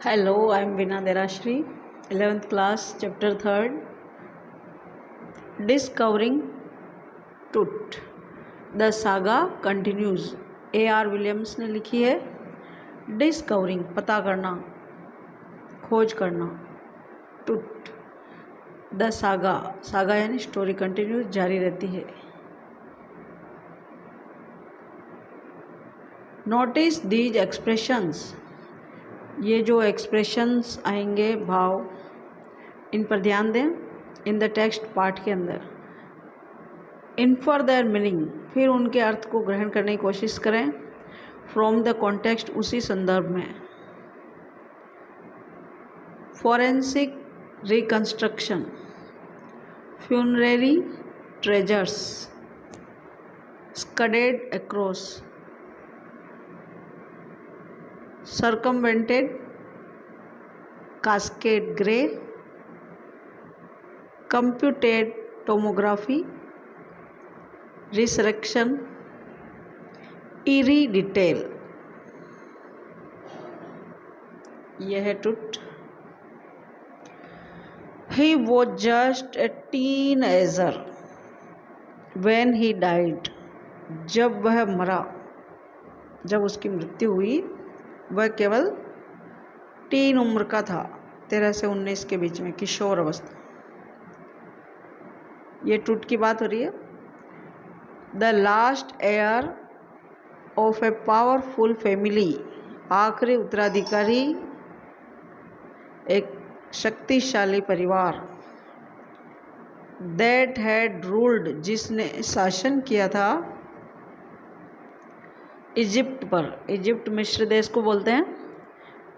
Hello, I am Veena Derashri, 11th class, chapter 3rd, Discovering Tut. The saga continues. A.R. Williams ने लिखी है। Discovering पता करना, खोज करना। टुट द सागा, सागा यानी स्टोरी कंटिन्यूज, जारी रहती है। नोटिस दीज एक्सप्रेशंस, ये जो एक्सप्रेशंस आएंगे, भाव, इन पर ध्यान दें। इन द टेक्स्ट पार्ट के अंदर इन्फर देयर मीनिंग, फिर उनके अर्थ को ग्रहण करने की कोशिश करें। फ्रॉम द कॉन्टेक्स्ट, उसी संदर्भ में। Forensic reconstruction, funerary treasures, scudded across, circumvented, cascade grey, computed tomography, resurrection, eerie detail। यह है टुट। He was just a teenager when he died, जब वह मरा, जब उसकी मृत्यु हुई, वह केवल टीन उम्र का था, 13 से 19 के बीच में, किशोर अवस्था। ये टुट की बात हो रही है। The last heir of a powerful family, आखिरी उत्तराधिकारी एक शक्तिशाली परिवार। दैट हैड रूल्ड, जिसने शासन किया था इजिप्ट पर, इजिप्ट मिस्र देश को बोलते हैं,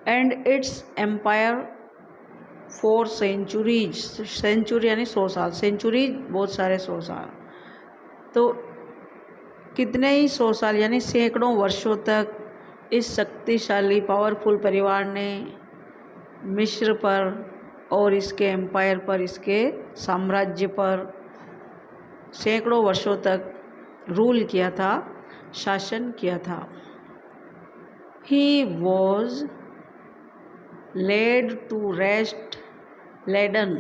and its empire for centuries, century यानी 100 साल, सेंचुरीज बहुत सारे 100 साल, तो कितने ही 100 साल यानी सैकड़ों वर्षों तक इस शक्तिशाली पावरफुल परिवार ने मिस्र पर और इसके एम्पायर पर, इसके साम्राज्य पर सैकड़ों वर्षों तक रूल किया था, शासन किया था। He was laid to rest, laden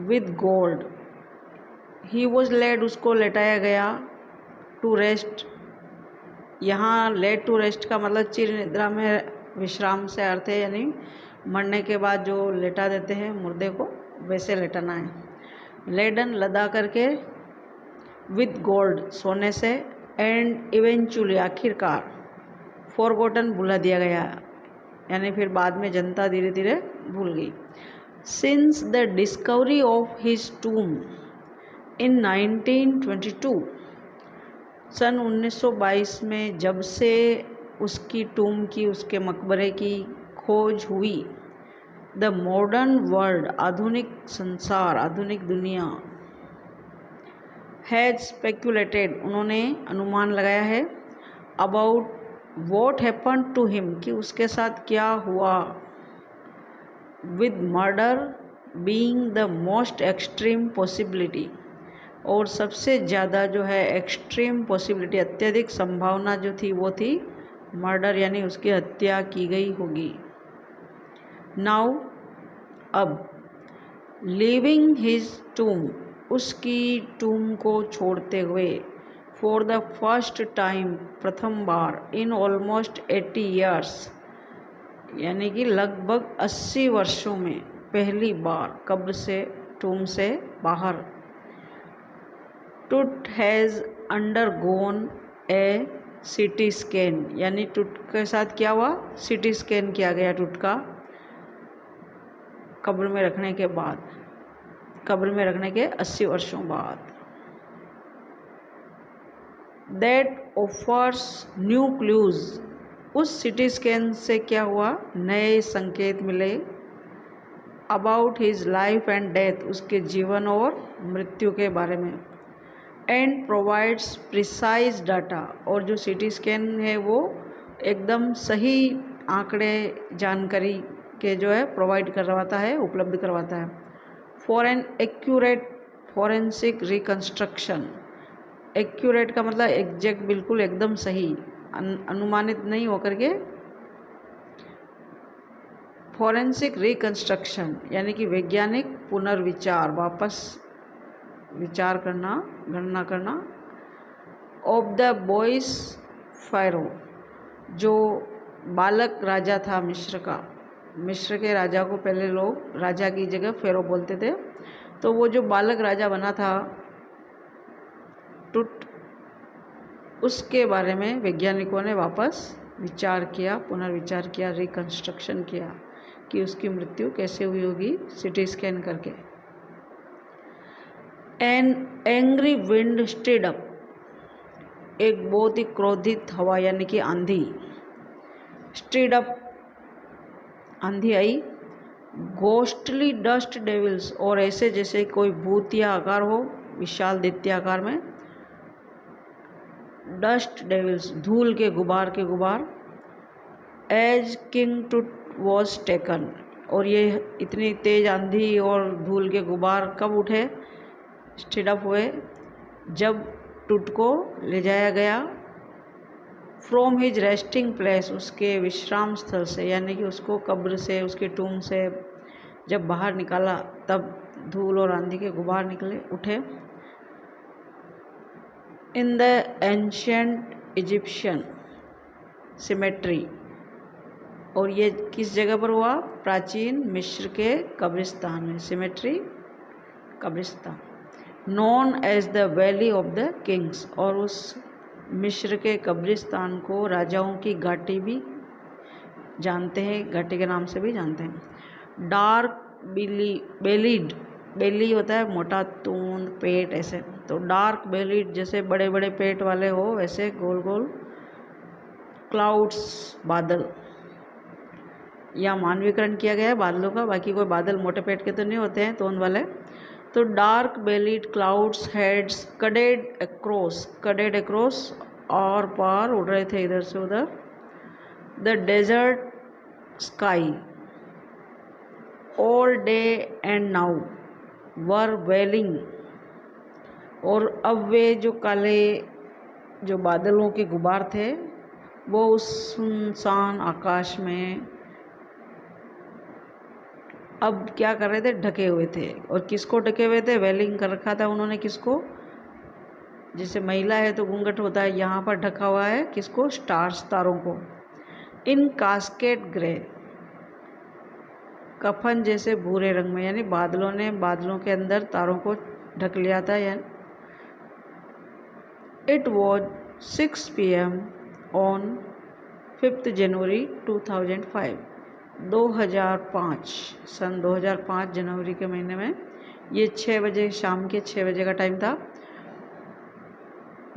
with gold. He was laid, उसको लेटाया गया, टू रेस्ट, यहाँ लेड टू रेस्ट का मतलब चिर निद्रा में विश्राम से अर्थ है, यानी मरने के बाद जो लेटा देते हैं मुर्दे को, वैसे लेटाना है। लेडन, लदा करके, विद गोल्ड, सोने से, एंड इवेंचुअली, आखिरकार, फॉरगॉटन, भुला दिया गया, यानी फिर बाद में जनता धीरे धीरे भूल गई। Since the discovery of his tomb in 1922, सन 1922 में जब से उसकी टूम की, उसके मकबरे की खोज हुई, द मॉडर्न वर्ल्ड, आधुनिक संसार, आधुनिक दुनिया, हैज स्पेक्यूलेटेड, उन्होंने अनुमान लगाया है, about what happen to him, कि उसके साथ क्या हुआ, with murder being the most extreme possibility, और सबसे ज़्यादा जो है एक्सट्रीम पॉसिबिलिटी, अत्यधिक संभावना जो थी वो थी मर्डर, यानी उसकी हत्या की गई होगी। नाउ, अब, लिविंग हिज टूम, उसकी टूम को छोड़ते हुए, फॉर द फर्स्ट टाइम, प्रथम बार, इन ऑलमोस्ट 80 ईयर्स, यानी कि लगभग 80 वर्षों में पहली बार कब्र से, टूम से बाहर, टुट has undergone A CT scan, यानी टुट के साथ क्या हुआ, सीटी स्कैन किया गया टुट का, कब्र में रखने के बाद, कब्र में रखने के 80 वर्षों बाद। दैट ऑफर्स न्यू क्लूज, उस सिटी स्कैन से क्या हुआ, नए संकेत मिले, about his life and death, उसके जीवन और मृत्यु के बारे में, एंड प्रोवाइड्स प्रिसाइज डाटा, और जो सिटी स्कैन है वो एकदम सही आंकड़े, जानकारी के जो है प्रोवाइड करवाता है, उपलब्ध करवाता है। For an accurate forensic reconstruction, accurate का मतलब एग्जैक्ट, बिल्कुल एकदम सही, अनुमानित नहीं होकर के फॉरेंसिक रिकंस्ट्रक्शन यानी कि वैज्ञानिक पुनर्विचार, वापस विचार करना, गणना करना। ऑफ द बॉयस फायरो, जो बालक राजा था मिस्र का, मिस्र के राजा को पहले लोग राजा की जगह फेरो बोलते थे, तो वो जो बालक राजा बना था टुट, उसके बारे में वैज्ञानिकों ने वापस विचार किया, पुनर्विचार किया, रिकंस्ट्रक्शन किया कि उसकी मृत्यु कैसे हुई होगी सिटी स्कैन करके। An angry wind stayed up, एक बहुत ही क्रोधित हवा यानी कि आंधी, स्टेड अप आंधी आई। घोस्टली डस्ट डेविल्स, और ऐसे जैसे कोई भूत या आकार हो, विशाल दैत्य आकार में, डस्ट डेविल्स धूल के गुबार, एज किंग टुट वॉज टेकन, और ये इतनी तेज आंधी और धूल के गुबार कब उठे, स्टेड अप हुए, जब टुट को ले जाया गया फ्रॉम हिज रेस्टिंग प्लेस, उसके विश्राम स्थल से, यानी कि उसको कब्र से, उसके टूम से जब बाहर निकाला तब धूल और आंधी के गुबार निकले, उठे। In the ancient Egyptian symmetry, और ये किस जगह पर हुआ, प्राचीन मिस्र के कब्रिस्तान में, सिमेट्री कब्रिस्तान, known as the valley of the kings, और उस मिस्र के कब्रिस्तान को राजाओं की घाटी भी जानते हैं, घाटी के नाम से भी जानते हैं। डार्क बेलीड, बेली होता है मोटा तूंद, पेट ऐसे, तो डार्क बेलीड जैसे बड़े बड़े पेट वाले हो वैसे गोल गोल, क्लाउड्स बादल, या मानवीकरण किया गया है बादलों का, बाकी कोई बादल मोटे पेट के तो नहीं होते हैं, तोंद वाले। तो dark bellied clouds heads scudded across, और पार उड़ रहे थे इधर से उधर। The desert sky all day and now were wailing, और अब वे जो काले जो बादलों के गुबार थे वो उस सुनसान आकाश में अब क्या कर रहे थे, ढके हुए थे। और किसको ढके हुए थे, वेलिंग कर रखा था उन्होंने, किसको, जैसे महिला है तो घूंघट होता है, यहाँ पर ढका हुआ है किसको, स्टार्स, तारों को। इन कास्केट ग्रे, कफन जैसे भूरे रंग में, यानी बादलों ने बादलों के अंदर तारों को ढक लिया था। यानी it was 6 PM on 5 January 2005, 2005 सन 2005 जनवरी के महीने में, ये 6 बजे, शाम के 6 बजे का टाइम था।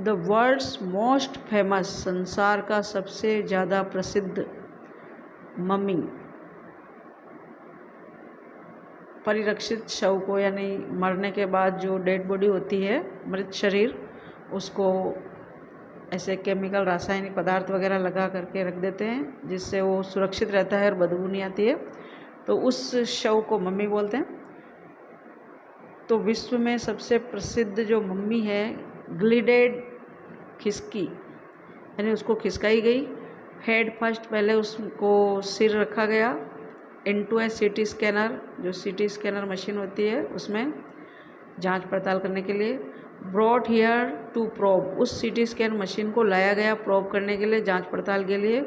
द वर्ल्ड्स मोस्ट फेमस, संसार का सबसे ज़्यादा प्रसिद्ध मम्मी, परिरक्षित शव को, यानी मरने के बाद जो डेड बॉडी होती है, मृत शरीर, उसको ऐसे केमिकल रासायनिक पदार्थ वगैरह लगा करके रख देते हैं जिससे वो सुरक्षित रहता है और बदबू नहीं आती है, तो उस शव को मम्मी बोलते हैं। तो विश्व में सबसे प्रसिद्ध जो मम्मी है, ग्लिडेड खिसकी, यानी उसको खिसकाई गई। हेड फर्स्ट, पहले उसको सिर रखा गया, इनटू ए सीटी स्कैनर, जो सीटी स्कैनर मशीन होती है उसमें जांच पड़ताल करने के लिए। ब्रॉट हियर टू प्रोब, उस सीटी स्कैन मशीन को लाया गया प्रोब करने के लिए, जांच पड़ताल के लिए।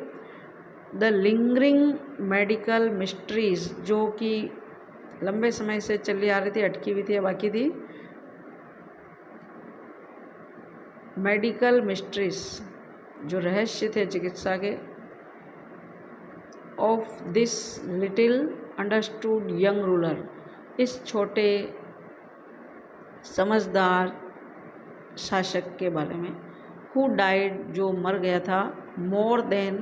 द लिंगरिंग मेडिकल मिस्ट्रीज, जो कि लंबे समय से चली आ रही थी, अटकी हुई थी या बाकी थी, मेडिकल मिस्ट्रीज जो रहस्य थे चिकित्सा के, of this little understood young ruler, इस छोटे समझदार शासक के बारे में, हु डाइड, जो मर गया था, मोर देन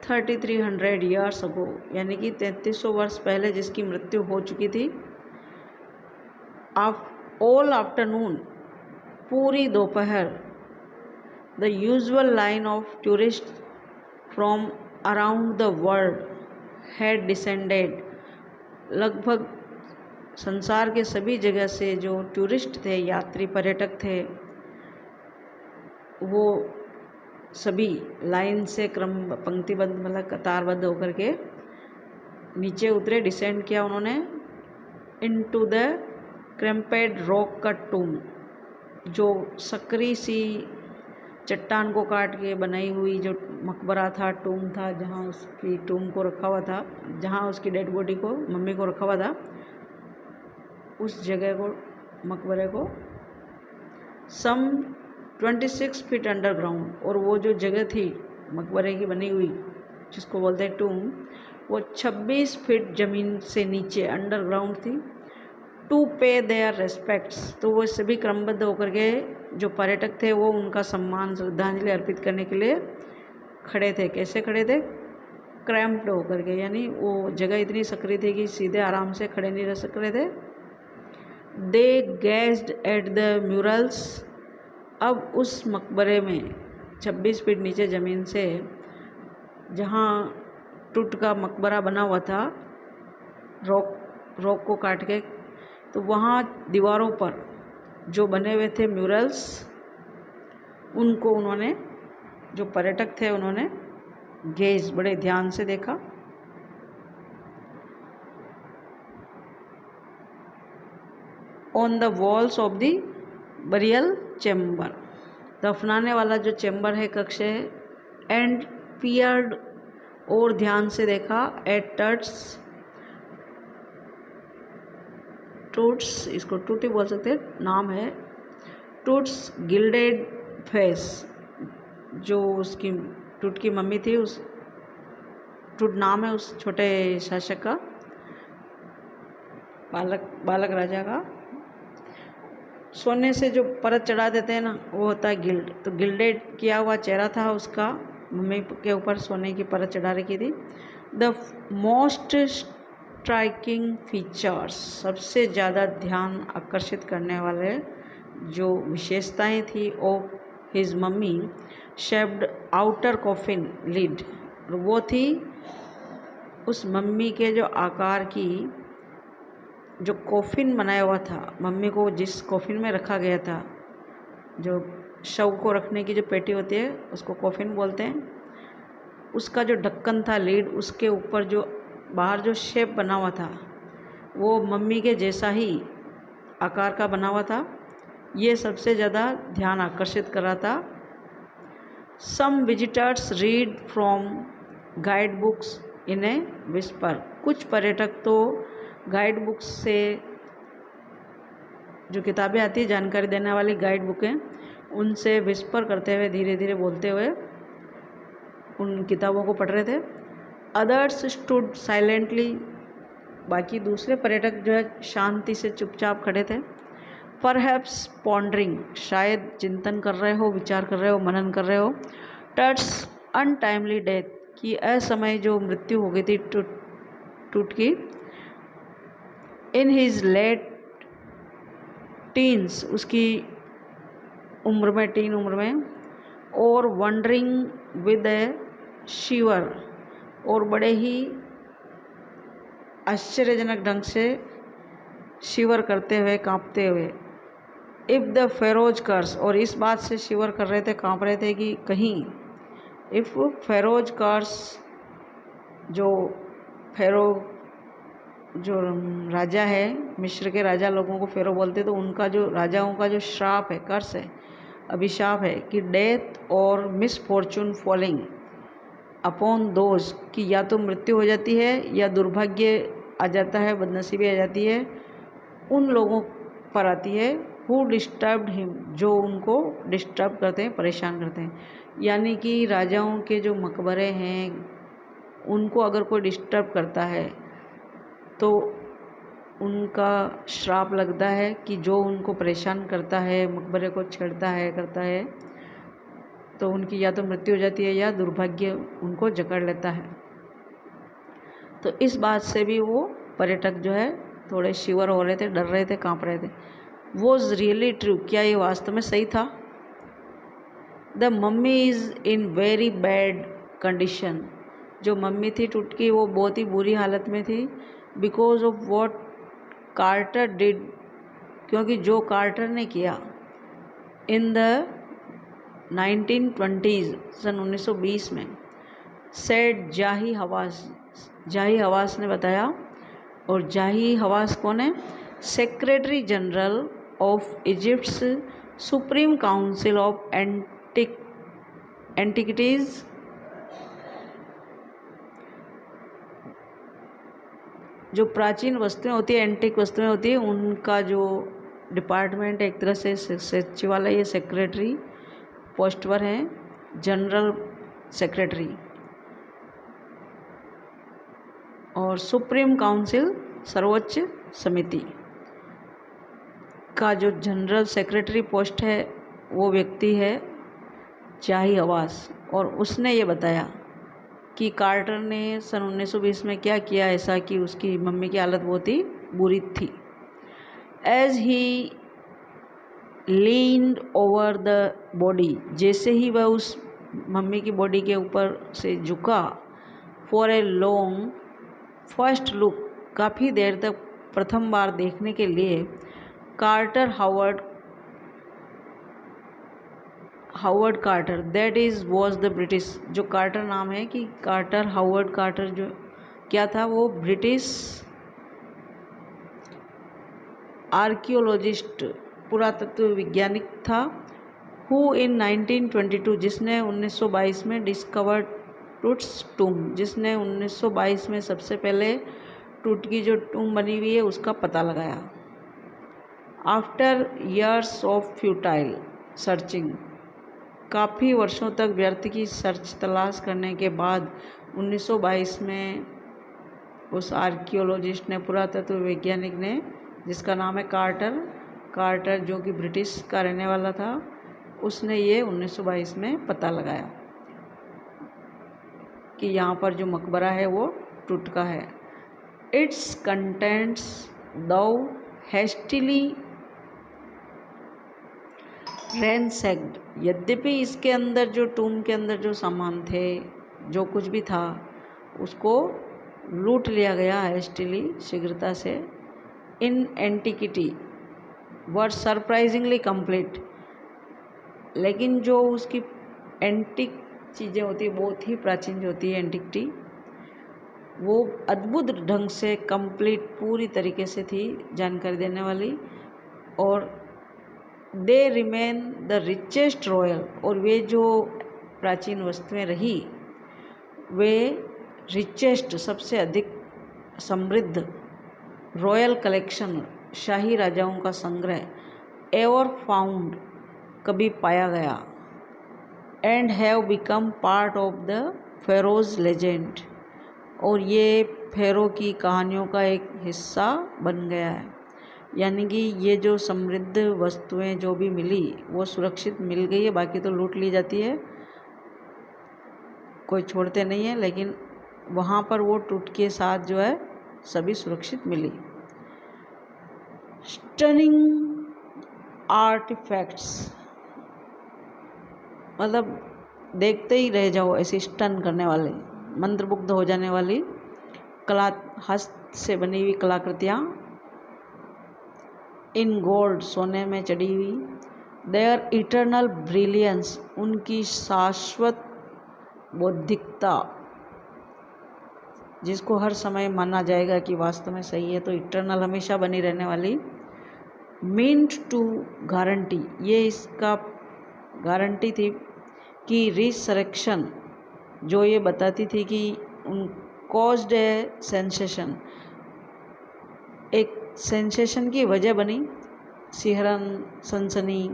3300 ईयर्स अगो, यानी कि 3300 वर्ष पहले जिसकी मृत्यु हो चुकी थी। ऑल आफ्टरनून, पूरी दोपहर, the usual line of tourist from around the world had descended, लगभग संसार के सभी जगह से जो टूरिस्ट थे, यात्री पर्यटक थे, वो सभी लाइन से क्रम पंक्तिबद्ध, मतलब कतारबद्ध होकर के नीचे उतरे, डिसेंड किया उन्होंने इनटू द क्रैम्पेड रॉक कट टूम, जो सकरी सी चट्टान को काट के बनाई हुई जो मकबरा था, टूम था, जहाँ उसकी टूम को रखा हुआ था, जहाँ उसकी डेड बॉडी को, मम्मी को रखा हुआ था, उस जगह को, मकबरे को सम 26 फीट अंडरग्राउंड, और वो जो जगह थी मकबरे की बनी हुई जिसको बोलते हैं टूम, वो 26 फीट ज़मीन से नीचे अंडरग्राउंड थी। टू पे देयर रेस्पेक्ट्स, तो वो सभी क्रमबद्ध होकर के जो पर्यटक थे वो उनका सम्मान, श्रद्धांजलि अर्पित करने के लिए खड़े थे। कैसे खड़े थे? क्रैम्प्ड होकर के, यानी वो जगह इतनी सकरी थी कि सीधे आराम से खड़े नहीं रह सक रहे थे। दे गेज्ड एट द म्यूरल्स, अब उस मकबरे में 26 फीट नीचे ज़मीन से जहाँ टूट का मकबरा बना हुआ था रॉक को काट के, तो वहाँ दीवारों पर जो बने हुए थे म्यूरल्स, उनको उन्होंने, जो पर्यटक थे उन्होंने गेज, बड़े ध्यान से देखा। On the walls of the burial chamber, दफनाने वाला जो चैम्बर है, कक्ष है, एंड पियर्ड, और ध्यान से देखा, एट टूट्स, इसको टूटी बोल सकते हैं, नाम है टूट्स गिल्डेड फेस, जो उसकी टूट की मम्मी थी, उस टूट नाम है उस छोटे शासक का, बालक राजा का। सोने से जो परत चढ़ा देते हैं ना, वो होता है गिल्ड, तो गिल्डेड किया हुआ चेहरा था उसका, मम्मी के ऊपर सोने की परत चढ़ा रखी थी। द मोस्ट स्ट्राइकिंग फीचर्स, सबसे ज़्यादा ध्यान आकर्षित करने वाले जो विशेषताएं थी of his mummy shaped outer coffin lid, वो थी उस मम्मी के जो आकार की जो कॉफिन बनाया हुआ था, मम्मी को जिस कॉफिन में रखा गया था, जो शव को रखने की जो पेटी होती है उसको कॉफिन बोलते हैं, उसका जो ढक्कन था, लीड, उसके ऊपर जो बाहर जो शेप बना हुआ था वो मम्मी के जैसा ही आकार का बना हुआ था। ये सबसे ज़्यादा ध्यान आकर्षित कर रहा था। Some visitors read from guide books in a whisper, कुछ पर्यटक तो गाइड बुक्स से, जो किताबें आती है जानकारी देने वाली गाइड बुकें, उनसे विस्पर करते हुए, धीरे धीरे बोलते हुए उन किताबों को पढ़ रहे थे। अदर्स स्टूड साइलेंटली, बाकी दूसरे पर्यटक जो है शांति से चुपचाप खड़े थे। परहैप्स पॉन्डरिंग, शायद चिंतन कर रहे हो, विचार कर रहे हो, मनन कर रहे हो। टट्स अनटाइमली डेथ, की असमय जो मृत्यु हो गई थी टूट की, इन हिज लेट टीन्स, उसकी उम्र में, टीन उम्र में, और वंडरिंग विद ए शिवर, और बड़े ही आश्चर्यजनक ढंग से शिवर करते हुए, कांपते हुए। इफ़ द फेरोज कर्स, और इस बात से शिवर कर रहे थे, कांप रहे थे कि कहीं इफ़ फेरोज कर्स, जो फेरो जो राजा है, मिस्र के राजा लोगों को फेरो बोलते, तो उनका जो राजाओं का जो श्राप है, कर्स है, अभिशाप है कि डेथ और मिसफॉर्चून फॉलिंग अपॉन दोज, कि या तो मृत्यु हो जाती है या दुर्भाग्य आ जाता है, बदनसीबी आ जाती है उन लोगों पर आती है, हु डिस्टर्ब्ड हिम, जो उनको डिस्टर्ब करते हैं, परेशान करते हैं। यानी कि राजाओं के जो मकबरे हैं उनको अगर कोई डिस्टर्ब करता है तो उनका श्राप लगता है कि जो उनको परेशान करता है, मकबरे को छेड़ता है, करता है, तो उनकी या तो मृत्यु हो जाती है या दुर्भाग्य उनको जकड़ लेता है। तो इस बात से भी वो पर्यटक जो है थोड़े शिवर हो रहे थे, डर रहे थे, कांप रहे थे। वॉज रियली ट्रू, क्या ये वास्तव में सही था? The mummy is in very bad condition, जो मम्मी थी टुटकी वो बहुत ही बुरी हालत में थी। Because of what Carter did, क्योंकि जो कार्टर ने किया इन द 1920s, सन 1920 में, सेड जाही हवास, जाही हवास ने बताया। और जाही हवास कौन है? Secretary general of Egypt's supreme council of antiquities. जो प्राचीन वस्तुएं होती है, एंटिक वस्तुएं होती है, उनका जो डिपार्टमेंट एक तरह से सचिवालय, ये सेक्रेटरी पोस्ट पर है, जनरल सेक्रेटरी। और सुप्रीम काउंसिल सर्वोच्च समिति का जो जनरल सेक्रेटरी पोस्ट है वो व्यक्ति है जाही हवास। और उसने ये बताया कि कार्टर ने सन 1920 में क्या किया ऐसा कि उसकी मम्मी की हालत बहुत ही बुरी थी। As he leaned over the body, जैसे ही वह उस मम्मी की बॉडी के ऊपर से झुका, for a long first look, काफ़ी देर तक प्रथम बार देखने के लिए, Carter Howard Carter, that is was the British, जो कार्टर नाम है कि कार्टर हावर्ड कार्टर जो क्या था, वो ब्रिटिश आर्कियोलॉजिस्ट पुरातत्व वैज्ञानिक था। हु इन 1922, जिसने 1922 में डिस्कवर्ड टूट्स टूम, जिसने 1922 में सबसे पहले टूट की जो टूम बनी हुई है उसका पता लगाया। After years of futile searching, काफ़ी वर्षों तक व्यर्थ की सर्च तलाश करने के बाद 1922 में उस आर्कियोलॉजिस्ट ने, पुरातत्व वैज्ञानिक ने, जिसका नाम है कार्टर जो कि ब्रिटिश का रहने वाला था, उसने ये 1922 में पता लगाया कि यहाँ पर जो मकबरा है वो टूट का है। इट्स कंटेंट्स दो हेस्टिली रैनसैक्ड, यद्यपि इसके अंदर जो टूम के अंदर जो सामान थे, जो कुछ भी था, उसको लूट लिया गया हेस्टिली, शीघ्रता से। इन एंटिकिटी वर सरप्राइजिंगली कंप्लीट, लेकिन जो उसकी एंटिक चीज़ें होती है, बहुत ही प्राचीन जो होती है एंटिकिटी, वो अद्भुत ढंग से कंप्लीट, पूरी तरीके से थी, जानकारी देने वाली। और they remain the richest royal, और वे जो प्राचीन वस्तुएं रही वे रिचेस्ट, सबसे अधिक समृद्ध रॉयल कलेक्शन, शाही राजाओं का संग्रह, एवर फाउंड, कभी पाया गया, and have become part of the Feroz legend, और ये फेरो की कहानियों का एक हिस्सा बन गया है। यानी कि ये जो समृद्ध वस्तुएं जो भी मिली वो सुरक्षित मिल गई है, बाकी तो लूट ली जाती है, कोई छोड़ते नहीं है, लेकिन वहाँ पर वो टूट के साथ जो है सभी सुरक्षित मिली। स्टनिंग आर्टिफैक्ट्स, मतलब देखते ही रह जाओ, ऐसी स्टन करने वाले, मंत्रमुग्ध हो जाने वाली कला, हस्त से बनी हुई कलाकृतियाँ, इन गोल्ड, सोने में चढ़ी हुई, देयर इटर्नल ब्रिलियंस, उनकी शाश्वत बौद्धिकता, जिसको हर समय माना जाएगा कि वास्तव में सही है, तो इटर्नल, हमेशा बनी रहने वाली। मीन्ट टू गारंटी, ये इसका गारंटी थी कि रिसरेक्शन, जो ये बताती थी कि उन कॉज्ड ए सेंसेशन, एक सेंसेशन की वजह बनी, सिहरन, सनसनी,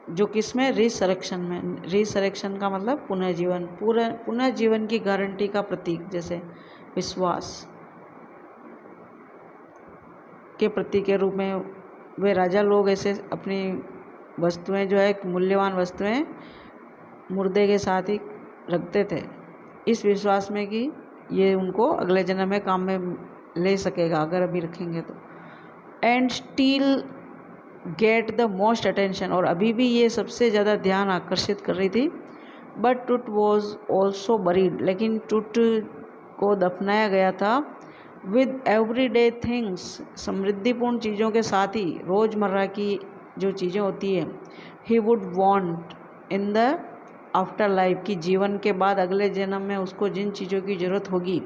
जो किसमें, रिसरेक्शन में। रिसरेक्शन का मतलब पुनर्जीवन, पुनर्जीवन की गारंटी का प्रतीक, जैसे विश्वास के प्रतीक के रूप में वे राजा लोग ऐसे अपनी वस्तुएं जो है, मूल्यवान वस्तुएं, मुर्दे के साथ ही रखते थे, इस विश्वास में कि ये उनको अगले जन्म में काम में ले सकेगा अगर अभी रखेंगे तो। And still get the most attention, और अभी भी ये सबसे ज़्यादा ध्यान आकर्षित कर रही थी। बट टूट वॉज ऑल्सो बरीड, लेकिन टूट को दफनाया गया था। विद एवरीडे थिंग्स, समृद्धिपूर्ण चीज़ों के साथ ही, रोज़मर्रा की जो चीज़ें होती है, he would want in the after life की जीवन के बाद अगले जन्म में उसको जिन चीज़ों की ज़रूरत होगी,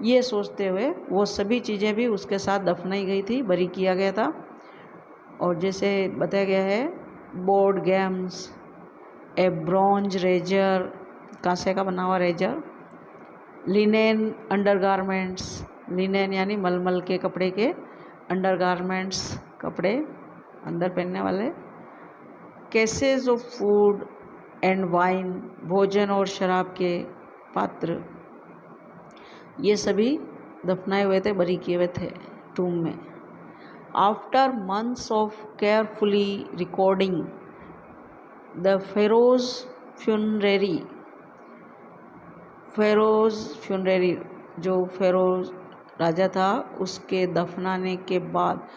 ये सोचते हुए वो सभी चीज़ें भी उसके साथ दफनाई गई थी, बरी किया गया था। और जैसे बताया गया है, board games, a bronze razor, कांसे का बना हुआ रेजर, लिनेन अंडरगारमेंट्स, लिनेन यानी मलमल के कपड़े के, अंडरगारमेंट्स कपड़े अंदर पहनने वाले, cases of food and wine, भोजन और शराब के पात्र, ये सभी दफनाए हुए थे, बरी किए हुए थे टूम में। After months of carefully recording the pharaoh's funerary, जो फेरोज राजा था, उसके दफनाने के बाद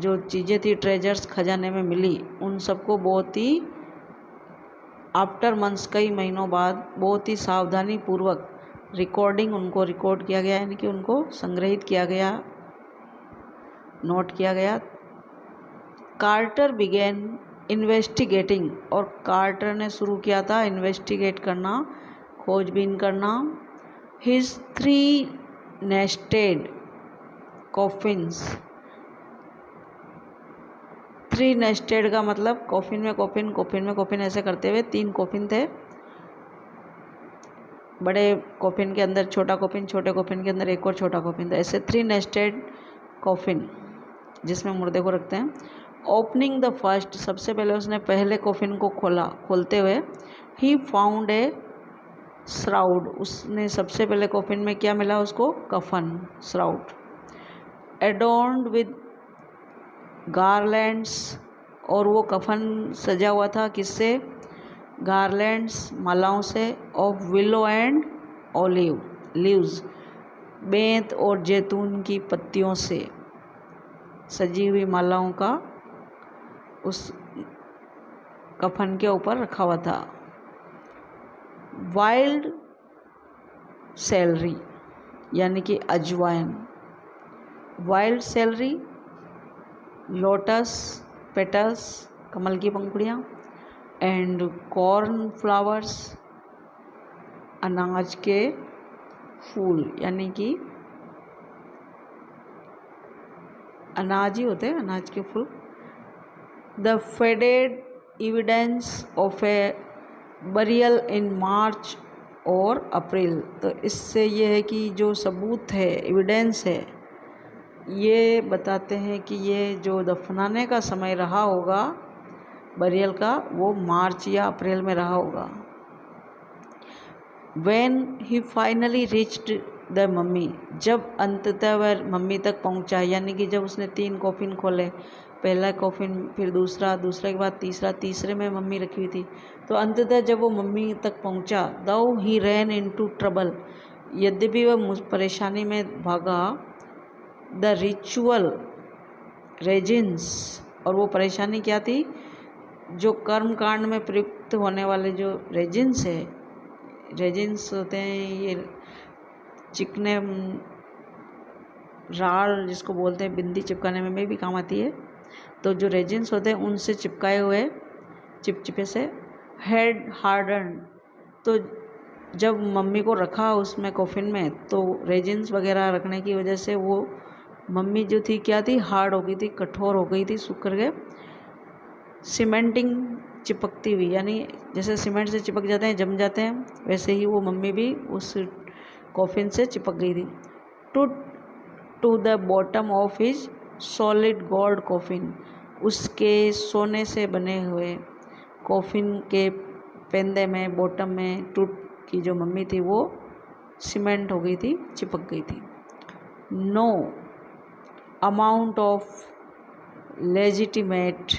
जो चीज़ें थी, ट्रेजर्स खजाने में मिली, उन सबको बहुत ही आफ्टर मंथ्स, कई महीनों बाद बहुत ही सावधानी पूर्वक रिकॉर्डिंग, उनको रिकॉर्ड किया गया, यानी कि उनको संग्रहित किया गया, नोट किया गया। कार्टर बिगेन इन्वेस्टिगेटिंग, और कार्टर ने शुरू किया था इन्वेस्टिगेट करना, खोजबीन करना। हिज 3 नेस्टेड कॉफिन्स, 3 नेस्टेड का मतलब कॉफिन में कॉफिन, कॉफिन में कॉफिन, ऐसे करते हुए 3 कॉफिन थे। बड़े कॉफिन के अंदर छोटा कॉफिन, छोटे कॉफिन के अंदर एक और छोटा कॉफिन था, ऐसे 3 नेस्टेड कॉफिन जिसमें मुर्दे को रखते हैं। ओपनिंग द फर्स्ट, सबसे पहले उसने पहले कॉफिन को खोला, खोलते हुए ही फाउंड ए श्राउड, उसने सबसे पहले कॉफिन में क्या मिला उसको, कफन, श्राउड, एडोर्न्ड विद गार्लैंड्स, और वो कफन सजा हुआ था किससे, गार्लैंड्स, मालाओं से, of willow and olive leaves, बेंत और जैतून की पत्तियों से सजी हुई मालाओं का उस कफन के ऊपर रखा हुआ था। वाइल्ड सेलरी, यानी कि अजवाइन, वाइल्ड सेलरी, लोटस पेटल्स, कमल की पंखुड़ियाँ, एंड कॉर्न फ्लावर्स, अनाज के फूल, यानी कि अनाज ही होते हैं, अनाज के फूल। The faded evidence of a burial in March और अप्रैल, तो इससे ये है कि जो सबूत है, एविडेंस है, ये बताते हैं कि ये जो दफनाने का समय रहा होगा बरियल का, वो मार्च या अप्रैल में रहा होगा। When he finally reached the mummy, जब अंततः वह मम्मी तक पहुंचा, यानी कि जब उसने 3 कॉफिन खोले, पहला कॉफिन, फिर दूसरा, दूसरे के बाद तीसरा, तीसरे में मम्मी रखी हुई थी, तो अंततः जब वो मम्मी तक पहुंचा, दाउ ही रैन इनटू ट्रबल, यद्यपि वह परेशानी में भागा, द रिचुअल रेजिन्स, और वो परेशानी क्या थी, जो कर्म कांड में प्रयुक्त होने वाले जो रेजिन्स है, रेजिन्स होते हैं ये चिकने राल जिसको बोलते हैं, बिंदी चिपकाने में भी काम आती है, तो जो रेजिन्स होते हैं उनसे चिपकाए हुए चिपचिपे से, हेड हार्डन, तो जब मम्मी को रखा उसमें कॉफिन में, तो रेजिन्स वगैरह रखने की वजह से वो मम्मी जो थी क्या थी, हार्ड हो गई थी, कठोर हो गई थी, सूख कर के, सीमेंटिंग, चिपकती हुई, यानी जैसे सीमेंट से चिपक जाते हैं, जम जाते हैं, वैसे ही वो मम्मी भी उस कॉफिन से चिपक गई थी। To the bottom of his solid gold coffin, उसके सोने से बने हुए कॉफिन के पेंदे में, बॉटम में, टूट की जो मम्मी थी वो सीमेंट हो गई थी, चिपक गई थी। No amount of legitimate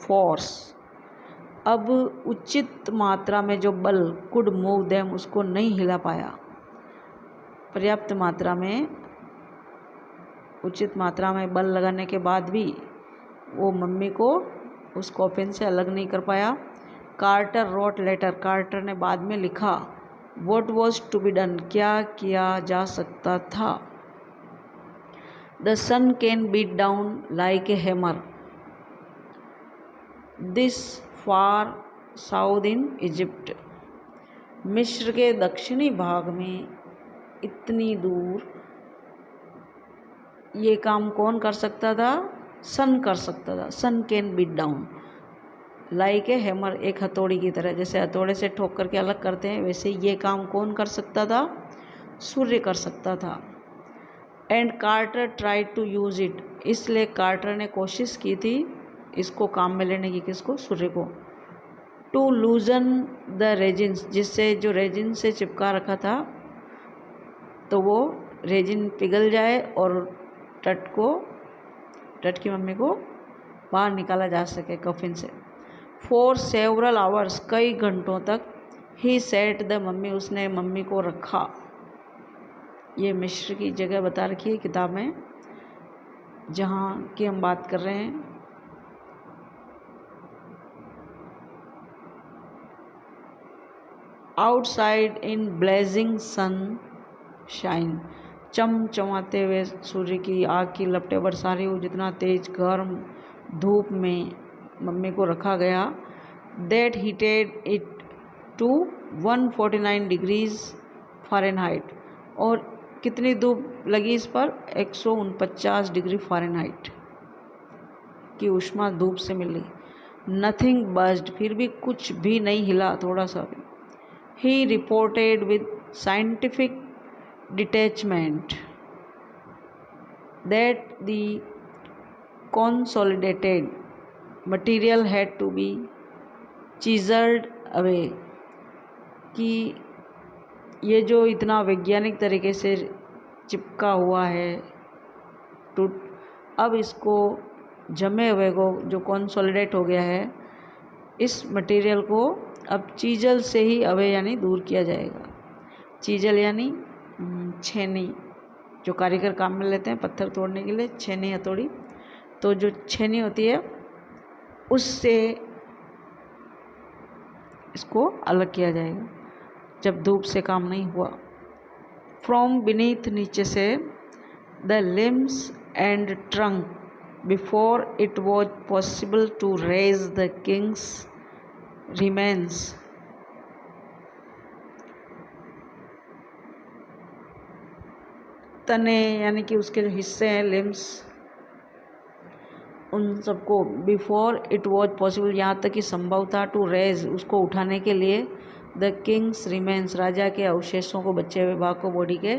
force, अब उचित मात्रा में जो बल, कुड मूव देम, उसको नहीं हिला पाया, पर्याप्त मात्रा में, उचित मात्रा में बल लगाने के बाद भी वो मम्मी को उस कॉफिन से अलग नहीं कर पाया। कार्टर रोट लेटर, कार्टर ने बाद में लिखा, what was to be done, क्या किया जा सकता था। The sun can beat down like a hammer, this far south in Egypt. मिस्र के दक्षिणी भाग में इतनी दूर ये काम कौन कर सकता था? सन कर सकता था। Sun can be down like a hammer, एक हथौड़ी की तरह, जैसे हथौड़े से ठोक करके अलग करते हैं वैसे ये काम कौन कर सकता था? सूर्य कर सकता था। And Carter try to use it, इसलिए कार्टर ने कोशिश की थी इसको काम में लेने की। किसको? सूर्य को। टू लूजन द रेजिन्स, जिससे जो रेजिन से चिपका रखा था तो वो रेजिन पिघल जाए और टट की मम्मी को बाहर निकाला जा सके कफिन से। फॉर सेवरल आवर्स, कई घंटों तक, ही सेट द मम्मी, उसने मम्मी को रखा। ये मिस्र की जगह बता रखी है किताब में जहाँ की हम बात कर रहे हैं। Outside in blazing sunshine, चमचमाते हुए सूर्य की आग की लपटें बरसा रही हो, जितना तेज गर्म धूप में मम्मी को रखा गया। That heated it to 149 degrees Fahrenheit, और कितनी धूप लगी इस पर? 149 डिग्री फ़ारेनहाइट की उष्मा धूप से मिली। नथिंग बज्ड, फिर भी कुछ भी नहीं हिला, थोड़ा सा भी। He reported with scientific detachment that the consolidated material had to be chiseled away, कि ये जो इतना वैज्ञानिक तरीके से चिपका हुआ है टूट, अब इसको जमे हुए को जो कंसोलिडेट हो गया है, इस मटेरियल को अब चीजल से ही अवे यानी दूर किया जाएगा। चीजल यानी छेनी, जो कारीगर काम में लेते हैं पत्थर तोड़ने के लिए, छेनी हथौड़ी, तो जो छेनी होती है उससे इसको अलग किया जाएगा जब धूप से काम नहीं हुआ। फ्रॉम बीनीथ, नीचे से, the limbs and trunk, before it was possible to raise the king's remains, तने यानी कि उसके जो हिस्से हैं लिम्स, उन सबको बिफोर इट वॉज पॉसिबल, यहाँ तक कि संभव था, टू रेज, उसको उठाने के लिए, द किंग्स रिमेन्स, राजा के अवशेषों को, बचे हुए भाग को बॉडी के।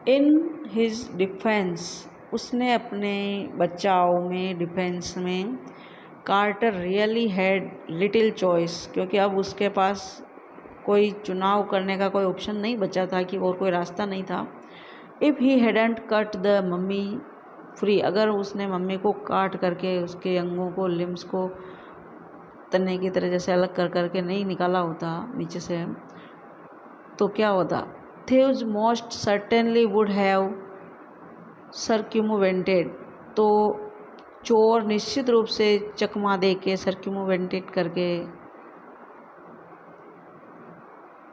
इन हिज डिफेंस, उसने अपने बचाव में, डिफेंस में, Carter really had little choice, क्योंकि अब उसके पास कोई चुनाव करने का कोई ऑप्शन नहीं बचा था, कि और कोई रास्ता नहीं था। If he hadn't cut the mummy free, अगर उसने मम्मी को काट करके उसके अंगों को, लिम्स को तने की तरह जैसे अलग कर करके नहीं निकाला होता नीचे से, तो क्या होता? Thieves most certainly would have circumvented, तो चोर निश्चित रूप से चकमा दे के, सर्क्यूमुवेंटेड करके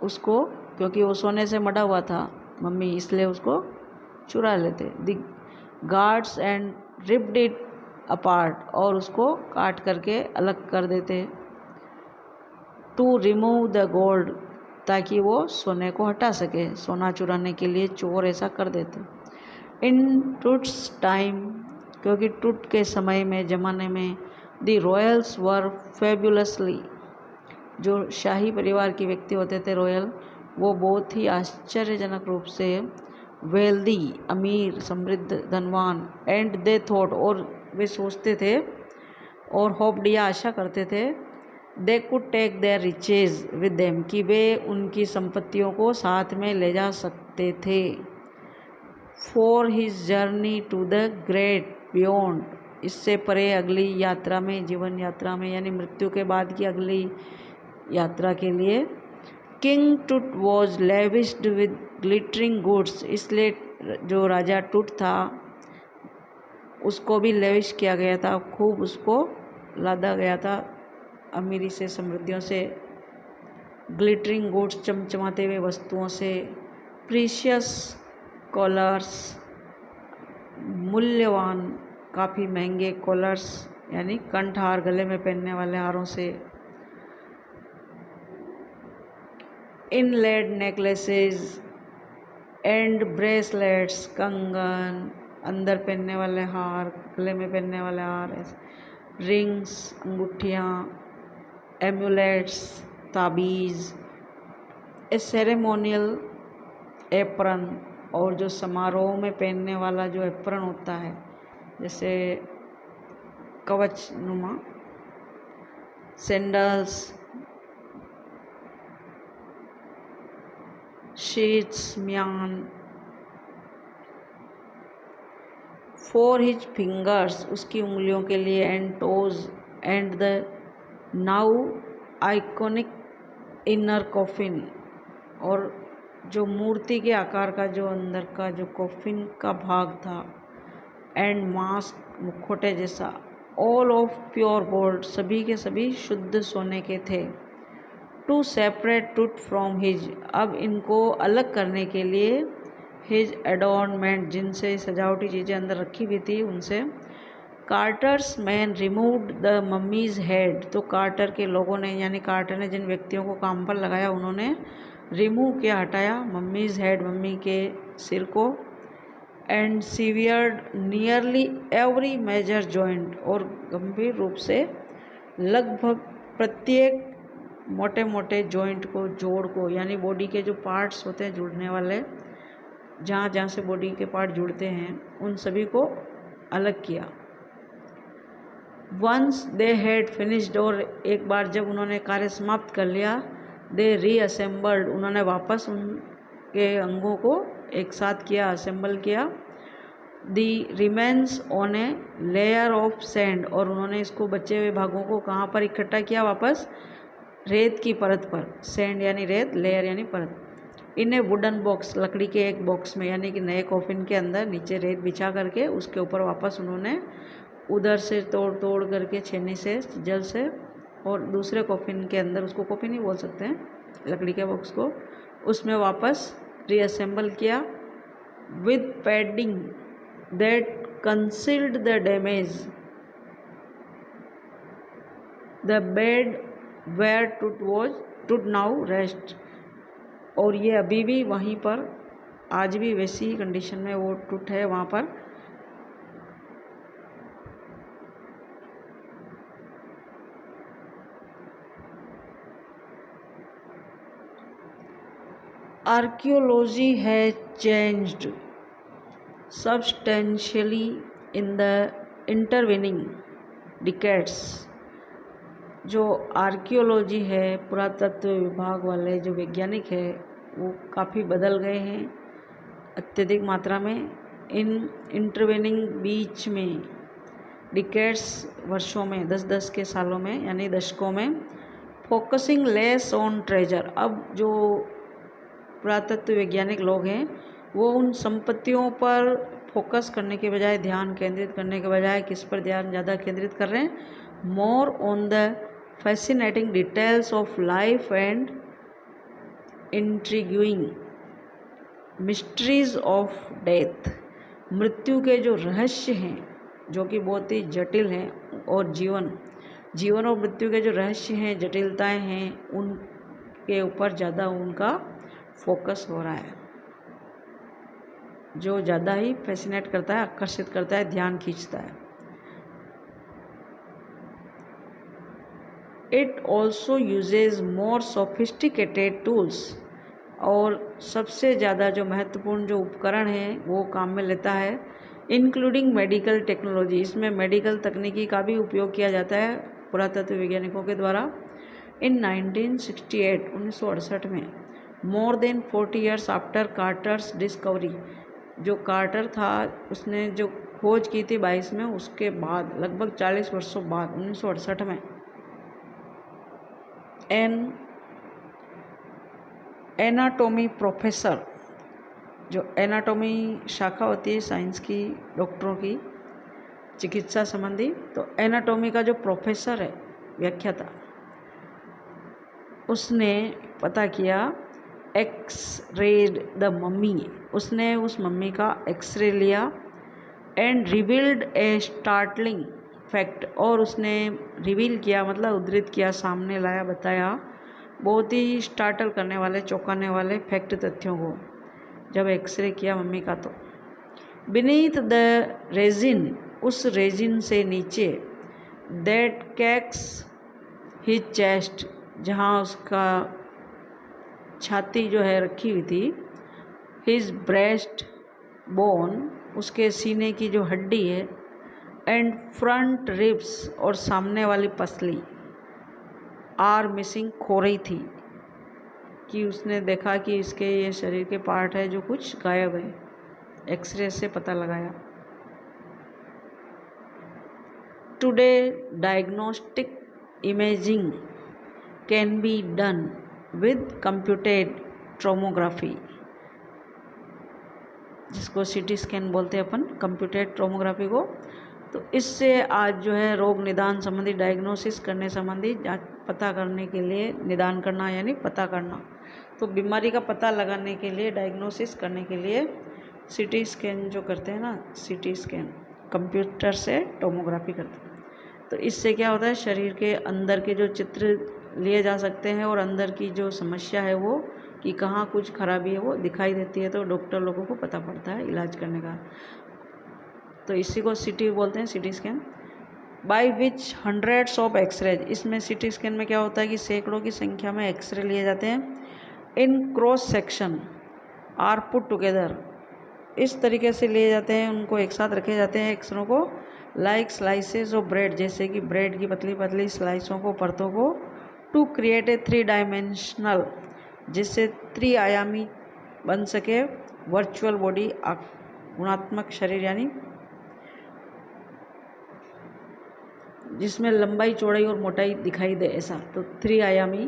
उसको, क्योंकि वो सोने से मढ़ा हुआ था मम्मी, इसलिए उसको चुरा लेते। The guards and ripped it apart, और उसको काट करके अलग कर देते। टू रिमूव द गोल्ड, ताकि वो सोने को हटा सके, सोना चुराने के लिए चोर ऐसा कर देते। इन टूट्स टाइम, क्योंकि टूट के समय में, ज़माने में, द रॉयल्स वर फेबुलसली, जो शाही परिवार के व्यक्ति होते थे रॉयल, वो बहुत ही आश्चर्यजनक रूप से वेल्दी, अमीर, समृद्ध, धनवान, एंड दे थॉट, और वे सोचते थे, और होप्ड, या आशा करते थे, they could take their riches with them, कि वे उनकी संपत्तियों को साथ में ले जा सकते थे। For his journey to the great beyond, इससे परे अगली यात्रा में, जीवन यात्रा में, यानी मृत्यु के बाद की अगली यात्रा के लिए। किंग टूट वॉज लेविश्ड विद ग्लिटरिंग गुड्स, इसलिए जो राजा टूट था उसको भी लेविश किया गया था, खूब उसको लादा गया था अमीरी से, समृद्धियों से, ग्लिटरिंग गुड्स, चमचमाते हुए वस्तुओं से, प्रीशियस कॉलर्स, मूल्यवान, काफ़ी महंगे कॉलर्स यानी कंठहार, गले में पहनने वाले हारों से। इनलेड नेकलेसेस एंड ब्रेसलेट्स, कंगन, अंदर पहनने वाले हार, गले में पहनने वाले हार, रिंग्स, अंगूठियाँ, एम्यूलेट्स, ताबीज़। ए सेरेमोनियल एप्रन, और जो समारोह में पहनने वाला जो एप्रन होता है, जैसे कवच नुमा, सैंडल्स, शीट्स, म्यान। फॉर हिज फिंगर्स, उसकी उंगलियों के लिए, and toes, and the now iconic inner coffin, और जो मूर्ति के आकार का जो अंदर का जो कॉफिन का भाग था, एंड मास्क, मुखौटे जैसा, ऑल ऑफ प्योर गोल्ड, सभी के सभी शुद्ध सोने के थे। टू सेपरेट टूट फ्रॉम हिज, अब इनको अलग करने के लिए, हिज एडॉर्नमेंट, जिनसे सजावटी चीज़ें अंदर रखी हुई थी उनसे। Carter's men removed the mummy's head, तो कार्टर के लोगों ने, यानी कार्टर ने जिन व्यक्तियों को काम पर लगाया उन्होंने रिमूव किया, हटाया, मम्मीज हेड, मम्मी के सिर को। And severed nearly every major joint, और गंभीर रूप से लगभग प्रत्येक मोटे मोटे जॉइंट को, जोड़ को, यानी बॉडी के जो पार्ट्स होते हैं जुड़ने वाले, जहाँ जहाँ से बॉडी के पार्ट जुड़ते हैं उन सभी को अलग किया। वंस दे हैड फिनिश्ड, और एक बार जब उन्होंने कार्य समाप्त कर लिया, दे रीअसेंबल्ड, उन्होंने वापस उनके अंगों को एक साथ किया, असेंबल किया। The remains on a layer of sand, और उन्होंने इसको बचे हुए भागों को कहाँ पर इकट्ठा किया, वापस रेत की परत पर। सैंड यानी रेत, लेयर यानी परत। इन ए वुडन बॉक्स, लकड़ी के एक बॉक्स में, यानी कि नए कॉफिन के अंदर नीचे रेत बिछा करके उसके ऊपर वापस उन्होंने उधर से तोड़ तोड़ करके छेनी से, जल से, और दूसरे कॉफिन के अंदर, उसको कॉफिन ही बोल सकते हैं, लकड़ी के बॉक्स को, उसमें वापस रीअसेंबल किया। With padding that concealed the damage, the bed where Tut now rests, और ये अभी भी वहीं पर, आज भी वैसी ही कंडीशन में वो टूट है वहाँ पर। Archaeology has changed substantially in the intervening decades, जो आर्कियोलॉजी है, पुरातत्व विभाग वाले जो वैज्ञानिक है, वो काफ़ी बदल गए हैं अत्यधिक मात्रा में इन इंटरवेनिंग बीच में, डिकेड्स वर्षों में, 10-10 के सालों में, यानी दशकों में। फोकसिंग लेस ऑन ट्रेजर, अब जो पुरातत्व वैज्ञानिक लोग हैं वो उन संपत्तियों पर फोकस करने के बजाय, ध्यान केंद्रित करने के बजाय किस पर ध्यान ज़्यादा केंद्रित कर रहे हैं, more on the fascinating details of life and intriguing mysteries of death, मृत्यु के जो रहस्य हैं जो कि बहुत ही जटिल हैं, और जीवन और मृत्यु के जो रहस्य हैं, जटिलताएं हैं, उनके ऊपर ज़्यादा उनका फोकस हो रहा है, जो ज़्यादा ही फैसिनेट करता है, आकर्षित करता है, ध्यान खींचता है। It also uses more sophisticated tools, और सबसे ज़्यादा जो महत्वपूर्ण जो उपकरण हैं वो काम में लेता है, इंक्लूडिंग मेडिकल टेक्नोलॉजी, इसमें मेडिकल तकनीकी का भी उपयोग किया जाता है पुरातत्व वैज्ञानिकों के द्वारा। इन 1968 में, more than 40 years after कार्टर्स discovery, जो कार्टर था उसने जो खोज की थी 22 में, उसके बाद लगभग 40 वर्षों बाद 1968 में एनाटॉमी प्रोफेसर, जो एनाटॉमी शाखा होती है साइंस की, डॉक्टरों की, चिकित्सा संबंधी, तो एनाटॉमी का जो प्रोफेसर है, व्याख्याता, उसने पता किया, एक्स रेड द मम्मी, उसने उस मम्मी का एक्सरे लिया, and revealed A startling fact, और उसने रिवील किया मतलब उद्धृत किया, सामने लाया, बताया बहुत ही स्टार्टल करने वाले, चौंकाने वाले फैक्ट, तथ्यों को जब एक्सरे किया मम्मी का। तो बीनीथ द रेजिन, उस रेजिन से नीचे, दैट कैक्स हिज चेस्ट, जहाँ उसका छाती जो है रखी हुई थी, हिज ब्रेस्ट बोन, उसके सीने की जो हड्डी है, एंड फ्रंट रिब्स, और सामने वाली पसली, आर मिसिंग, खो रही थी, कि उसने देखा कि इसके ये शरीर के पार्ट है जो कुछ गायब है, एक्सरे से पता लगाया। Today diagnostic imaging can be done with computed tomography, जिसको सीटी स्कैन बोलते हैं अपन, कंप्यूटेड टोमोग्राफी को। तो इससे आज जो है रोग निदान संबंधी, डायग्नोसिस करने संबंधी, जांच पता करने के लिए, निदान करना यानी पता करना, तो बीमारी का पता लगाने के लिए, डायग्नोसिस करने के लिए सीटी स्कैन जो करते हैं ना, सीटी स्कैन कंप्यूटर से टोमोग्राफी करते हैं। तो इससे क्या होता है, शरीर के अंदर के जो चित्र लिए जा सकते हैं और अंदर की जो समस्या है वो, कि कहाँ कुछ खराबी है वो दिखाई देती है, तो डॉक्टर लोगों को पता पड़ता है इलाज करने का। तो इसी को सीटी बोलते हैं, CT scan. By which hundreds of X-rays, इसमें सीटी स्कैन में क्या होता है कि सैकड़ों की संख्या में एक्सरे लिए जाते हैं, in cross section are put together, इस तरीके से लिए जाते हैं, उनको एक साथ रखे जाते हैं एक्सरों को, लाइक स्लाइसेस ऑफ ब्रेड, जैसे कि ब्रेड की पतली पतली स्लाइसों को, परतों को, टू क्रिएट ए 3 डायमेंशनल, जिससे त्रिआयामी बन सके वर्चुअल बॉडी, गुणात्मक शरीर, यानी जिसमें लंबाई, चौड़ाई और मोटाई दिखाई दे, ऐसा। तो 3 आयामी,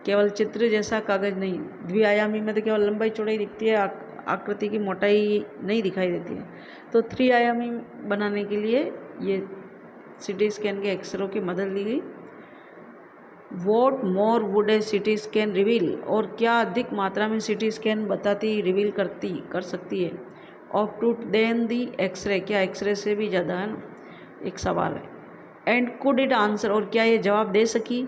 केवल चित्र जैसा कागज नहीं, द्विआयामी में तो केवल लंबाई चौड़ाई दिखती है, आकृति की मोटाई नहीं दिखाई देती है। तो 3 आयामी बनाने के लिए ये सीटी स्कैन के एक्सरों की मदद ली गई। What more would a CT scan reveal, और क्या अधिक मात्रा में सीटी स्कैन बताती, रिवील कर सकती है, of truth than the X-ray, क्या एक्सरे से भी ज़्यादा है ना, एक सवाल है। एंड कुड इट आंसर, और क्या ये जवाब दे सकी,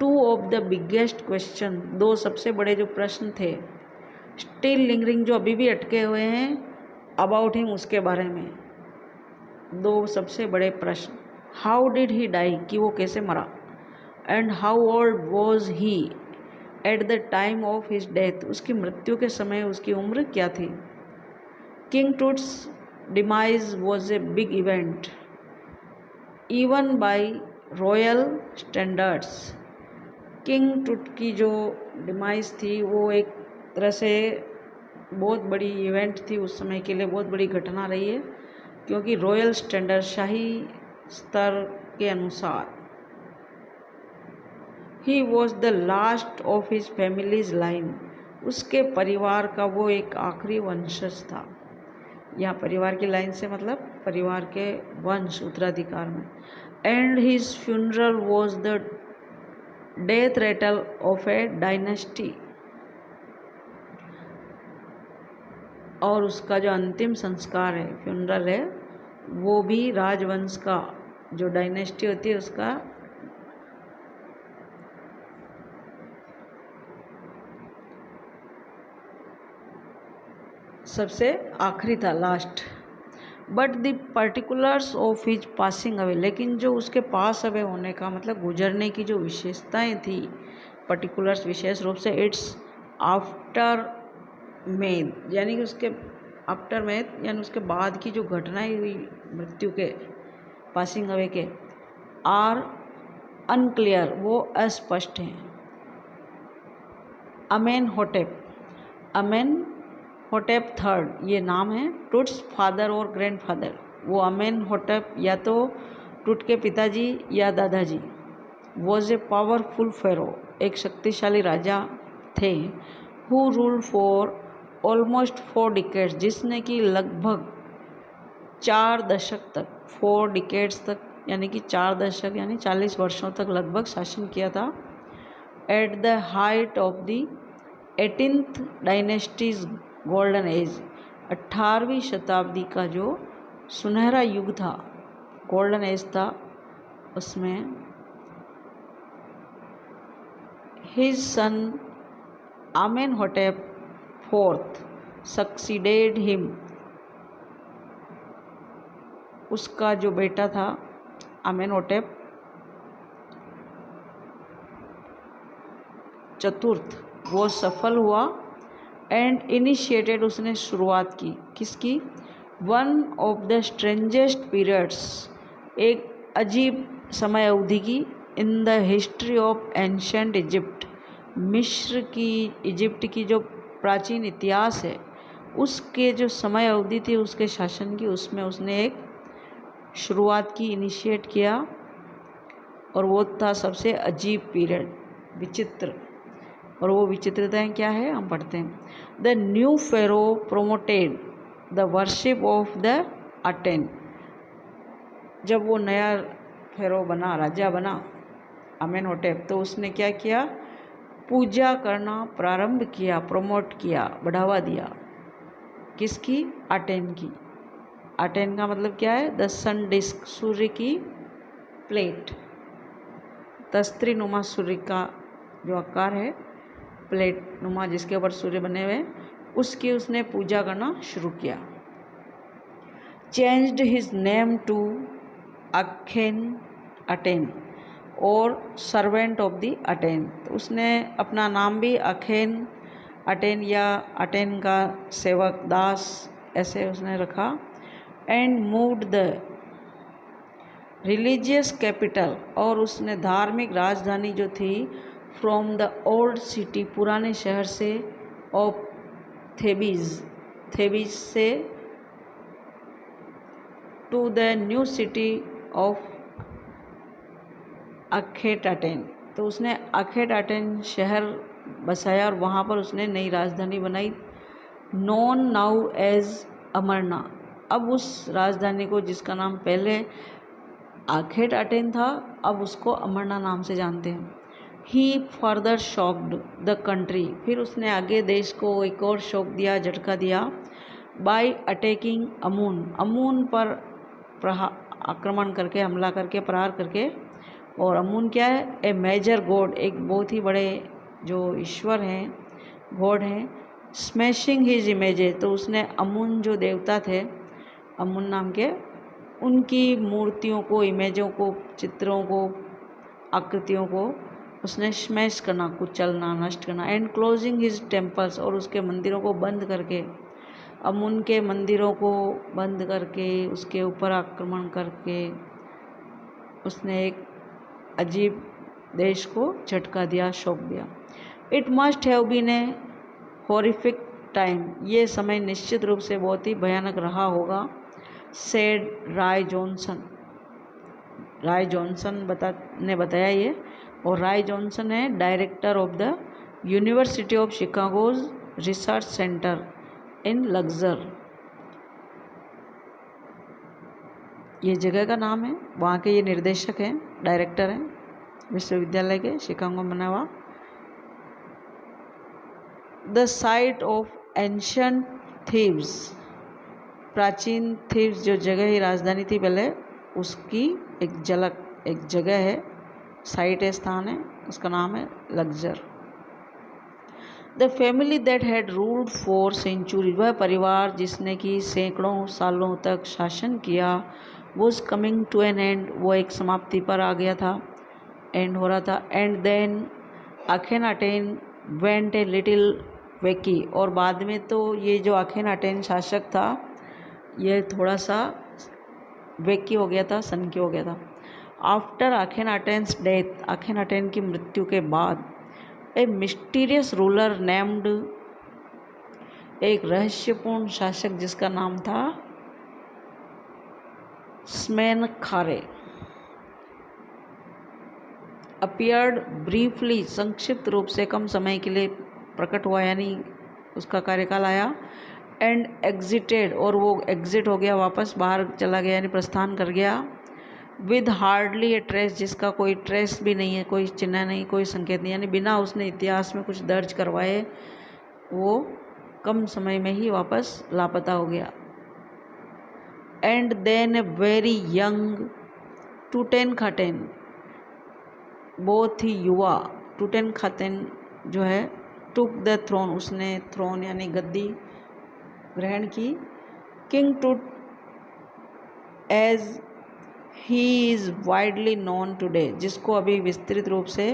2 ऑफ द बिगेस्ट क्वेश्चन, 2 सबसे बड़े जो प्रश्न थे, स्टिल लिंगरिंग, जो अभी भी अटके हुए हैं, अबाउट हिम, उसके बारे में 2 सबसे बड़े प्रश्न। हाउ डिड ही डाई, कि वो कैसे मरा, and how old was he at the time of his death, उसकी मृत्यु के समय उसकी उम्र क्या थी। King Toots demise was a big event even bye royal standards, king टूट की जो डिमाइज थी वो एक तरह से बहुत बड़ी इवेंट थी, उस समय के लिए बहुत बड़ी घटना रही है, क्योंकि रॉयल स्टैंडर्ड, शाही स्तर के अनुसार, he was the last of his families line, उसके परिवार का वो एक आखिरी वंशज था। यहाँ परिवार की लाइन से मतलब परिवार के वंश, उत्तराधिकार में। And his funeral was the death Ratle of A dynasty, और उसका जो अंतिम संस्कार है, फ्यूनरल है, वो भी राजवंश का, जो डायनेस्टी होती है उसका सबसे आखिरी था, last. But the particulars of his passing away, लेकिन जो उसके पास अवे होने का मतलब गुजरने की जो विशेषताएं थी, पर्टिकुलर्स विशेष रूप से, इट्स आफ्टर में, यानी कि उसके आफ्टर में, यानी उसके बाद की जो घटनाएं हुई मृत्यु के, पासिंग अवे के, आर अनक्लियर, वो अस्पष्ट हैं। अमेनहोटेप, अमेनहोटेप थर्ड, ये नाम है, टूट्स फादर और ग्रैंडफादर, वो अमेनहोटेप या तो टूट के पिताजी या दादाजी, वॉज ए पावरफुल फेरो, एक शक्तिशाली राजा थे, who ruled for almost 4 decades, जिसने कि लगभग 4 दशक तक, 4 डिकेड्स तक, यानी कि 4 दशक यानी 40 वर्षों तक लगभग शासन किया था। At the height of the 18th dynasty's golden age, 18वीं शताब्दी का जो सुनहरा युग था, गोल्डन एज था उसमें। His son Amenhotep fourth succeeded him, उसका जो बेटा था आमेनहोटेप चतुर्थ वो सफल हुआ। एंड इनिशिएटेड, उसने शुरुआत की किसकी, one of the strangest periods, एक अजीब समय अवधि की, in the history of ancient Egypt, मिस्र की, इजिप्ट की जो प्राचीन इतिहास है उसके जो समय अवधि थी उसके शासन की, उसमें उसने एक शुरुआत की, इनिशिएट किया। और वो था सबसे अजीब पीरियड, विचित्र। और वो विचित्रताएं क्या है हम पढ़ते हैं। The new pharaoh promoted the worship of the Aten, जब वो नया फेरो बना, राजा बना आमेनहोटेप, तो उसने क्या किया, पूजा करना प्रारंभ किया, प्रमोट किया, बढ़ावा दिया। किसकी, अटेन की। अटेन का मतलब क्या है, द सन डिस्क, सूर्य की प्लेट, तस्त्री नुमा सूर्य का जो आकार है, प्लेट नुमा जिसके ऊपर सूर्य बने हुए, उसकी उसने पूजा करना शुरू किया। Changed his name to Akhenaten or servant of the Aten, तो उसने अपना नाम भी अखेन अटेन या अटेन का सेवक, दास, ऐसे उसने रखा। And moved the religious capital, और उसने धार्मिक राजधानी जो थी, फ्रॉम द ओल्ड सिटी, पुराने शहर से, ऑफ थेबीज, थेबीज से, to the new city of Akhetaten, तो उसने अखेटाटेन शहर बसाया और वहाँ पर उसने नई राजधानी बनाई, नोन नाउ एज अमरना। अब उस राजधानी को, जिसका नाम पहले अखेटाटेन था, अब उसको अमरना नाम से जानते हैं। ही फर्दर शॉक्ड द कंट्री, फिर उसने आगे देश को एक और शॉक दिया, झटका दिया, बाय अटैकिंग अमून, अमून पर आक्रमण करके, हमला करके, प्रहार करके। और अमून क्या है, ए मेजर गॉड, एक बहुत ही बड़े जो ईश्वर हैं, गॉड हैं। स्मैशिंग हिज इमेजेस, तो उसने अमून जो देवता थे, अमून नाम के, उनकी मूर्तियों को, इमेजों को, चित्रों को, आकृतियों को उसने स्मैश करना, कुचलना, नष्ट करना। एंड क्लोजिंग हिज टेम्पल्स, और उसके मंदिरों को बंद करके, अमून के मंदिरों को बंद करके, उसके ऊपर आक्रमण करके उसने एक अजीब देश को झटका दिया, शौक दिया। It must have been a horrific time, ये समय निश्चित रूप से बहुत ही भयानक रहा होगा, said Ray Johnson, Ray Johnson ने बताया ये। और राय जॉनसन है director of the university of Chicago's research centre in Luxor, ये जगह का नाम है, वहाँ के ये निर्देशक हैं, डायरेक्टर हैं विश्वविद्यालय के, शिकागो में बना हुआ। The site of ancient thieves, प्राचीन थीव्स जो जगह ही राजधानी थी पहले, उसकी एक झलक, एक जगह है, साइट है, स्थान है, उसका नाम है Luxor. The family that had ruled for century, वह परिवार जिसने कि सैकड़ों सालों तक शासन किया, was coming to an end, वो एक समाप्ति पर आ गया था, एंड हो रहा था। And then Akhenaten went a little wacky, और बाद में तो ये जो अखेनाटेन शासक था ये थोड़ा सा वेकी हो गया था, सनकी हो गया था। आफ्टर अखेनाटेन्स डेथ, अखेनाटेन की मृत्यु के बाद, ए मिस्टीरियस रूलर नेम्ड, एक रहस्यपूर्ण शासक जिसका नाम था स्मेनखारे, अपीयर्ड ब्रीफली, संक्षिप्त रूप से कम समय के लिए प्रकट हुआ, यानी उसका कार्यकाल आया। एंड एग्जिटेड, और वो एग्जिट हो गया, वापस बाहर चला गया, यानी प्रस्थान कर गया। विद हार्डली ए ट्रेस, जिसका कोई ट्रेस भी नहीं है, कोई चिन्ह नहीं, कोई संकेत नहीं, यानी बिना उसने इतिहास में कुछ दर्ज करवाए वो कम समय में ही वापस लापता हो गया। And then a very young Tutankhaten, बहुत ही युवा टूटेनखाटेन जो है, टुक द थ्रोन, उसने थ्रोन यानी गद्दी ग्रहण की। King Tut as he is widely known today, जिसको अभी विस्तृत रूप से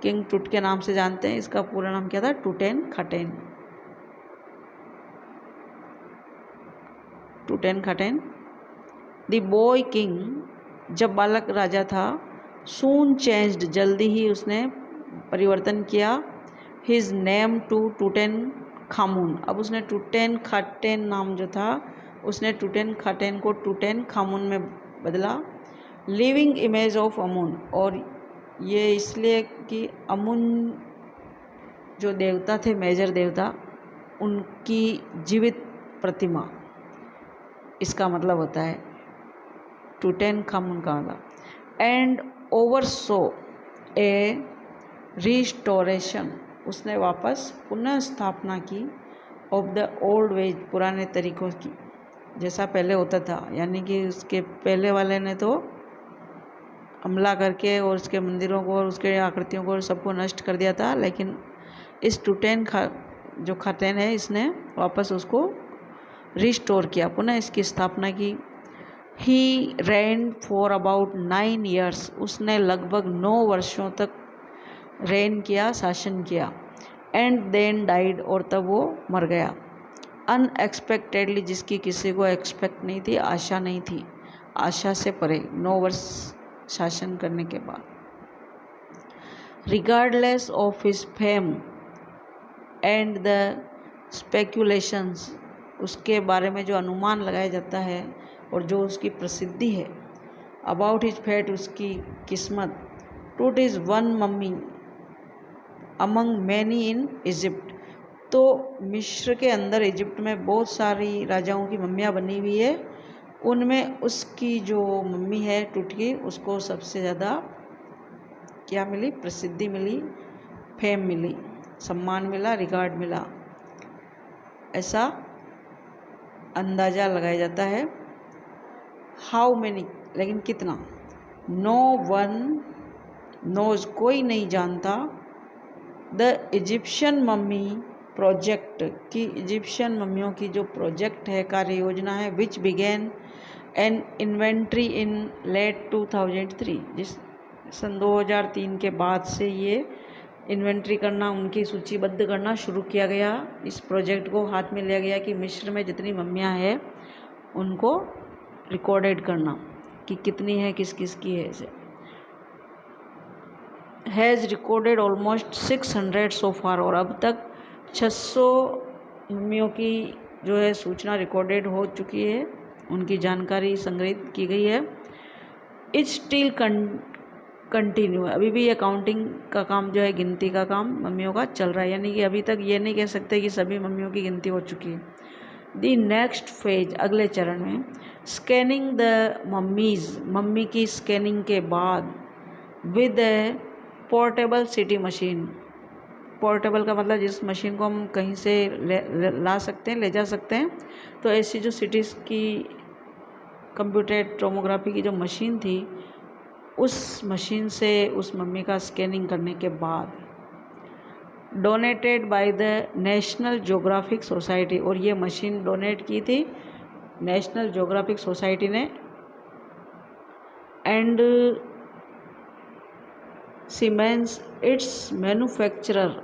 किंग टूट के नाम से जानते हैं, इसका पूरा नाम क्या था? टूटेनखाटेन। टूटेनखाटेन द बॉय किंग, जब बालक राजा था, सून चेंज्ड, जल्दी ही उसने परिवर्तन किया, हिज नेम टू टूटेनखामुन, अब उसने टूटेनखाटेन नाम जो था उसने टूटेनखाटेन को टूटेनखामुन में बदला। लिविंग इमेज ऑफ अमुन, और ये इसलिए कि अमुन जो देवता थे, मेजर देवता, उनकी जीवित प्रतिमा, इसका मतलब होता है टूटेनखामुन का मतलब। एंड ओवरसो ए रिस्टोरेशन, उसने वापस पुनः स्थापना की, ऑफ द ओल्ड वेज, पुराने तरीकों की, जैसा पहले होता था। यानी कि उसके पहले वाले ने तो हमला करके और उसके मंदिरों को और उसके आकृतियों को सबको नष्ट कर दिया था, लेकिन इस जो खाटेन है, इसने वापस उसको रिस्टोर किया, पुनः इसकी स्थापना की। ही रेन फॉर अबाउट 9 years, उसने लगभग 9 वर्षों तक रेन किया, शासन किया। एंड देन डाइड, और तब वो मर गया। अनएक्सपेक्टेडली, जिसकी किसी को एक्सपेक्ट नहीं थी, आशा नहीं थी, आशा से परे, 9 वर्ष शासन करने के बाद। Regardless of his fame and the speculations, उसके बारे में जो अनुमान लगाया जाता है और जो उसकी प्रसिद्धि है, अबाउट हिज फेट, उसकी किस्मत, टूट is one mummy among many in Egypt, तो मिस्र के अंदर, इजिप्ट में बहुत सारी राजाओं की मम्मियाँ बनी हुई है, उनमें उसकी जो मम्मी है टूट की, उसको सबसे ज़्यादा क्या मिली? प्रसिद्धि मिली, फेम मिली, सम्मान मिला, रिगार्ड मिला, ऐसा अंदाज़ा लगाया जाता है। हाउ मैनी, लेकिन कितना? नो वन नोज, कोई नहीं जानता, द इजिप्शियन मम्मी प्रोजेक्ट, की इजिप्शियन मम्मियों की जो प्रोजेक्ट है, कार्य योजना है, which began an inventory in late 2003, जिस सन 2003 के बाद से ये इन्वेंट्री करना, उनकी सूचीबद्ध करना शुरू किया गया। इस प्रोजेक्ट को हाथ में लिया गया कि मिस्र में जितनी मम्मियाँ हैं उनको रिकॉर्डेड करना कि कितनी है, किस किस की है। ऐसे हैज़ रिकॉर्डेड ऑलमोस्ट 600 सो फार, और अब तक 600 मम्मियों की जो है सूचना रिकॉर्डेड हो चुकी है, उनकी जानकारी संग्रहित की गई है। इट स्टिल कंटिन्यू, अभी भी ये काउंटिंग का काम जो है, गिनती का काम मम्मियों का चल रहा है, यानी कि अभी तक ये नहीं कह सकते कि सभी मम्मियों की गिनती हो चुकी है। द नेक्स्ट फेज, अगले चरण में, स्कैनिंग द मम्मीज़, मम्मी की स्कैनिंग के बाद, with A portable city machine, portable का मतलब जिस मशीन को हम कहीं से ला सकते हैं, ले जा सकते हैं, तो ऐसी जो सिटीज़ की कंप्यूटेड टोमोग्राफी की जो मशीन थी, उस मशीन से उस मम्मी का स्कैनिंग करने के बाद, donated by the National Geographic Society, और ये मशीन डोनेट की थी नेशनल ज्योग्राफिक सोसाइटी ने, एंड सीमेंस इट्स मैन्युफैक्चरर,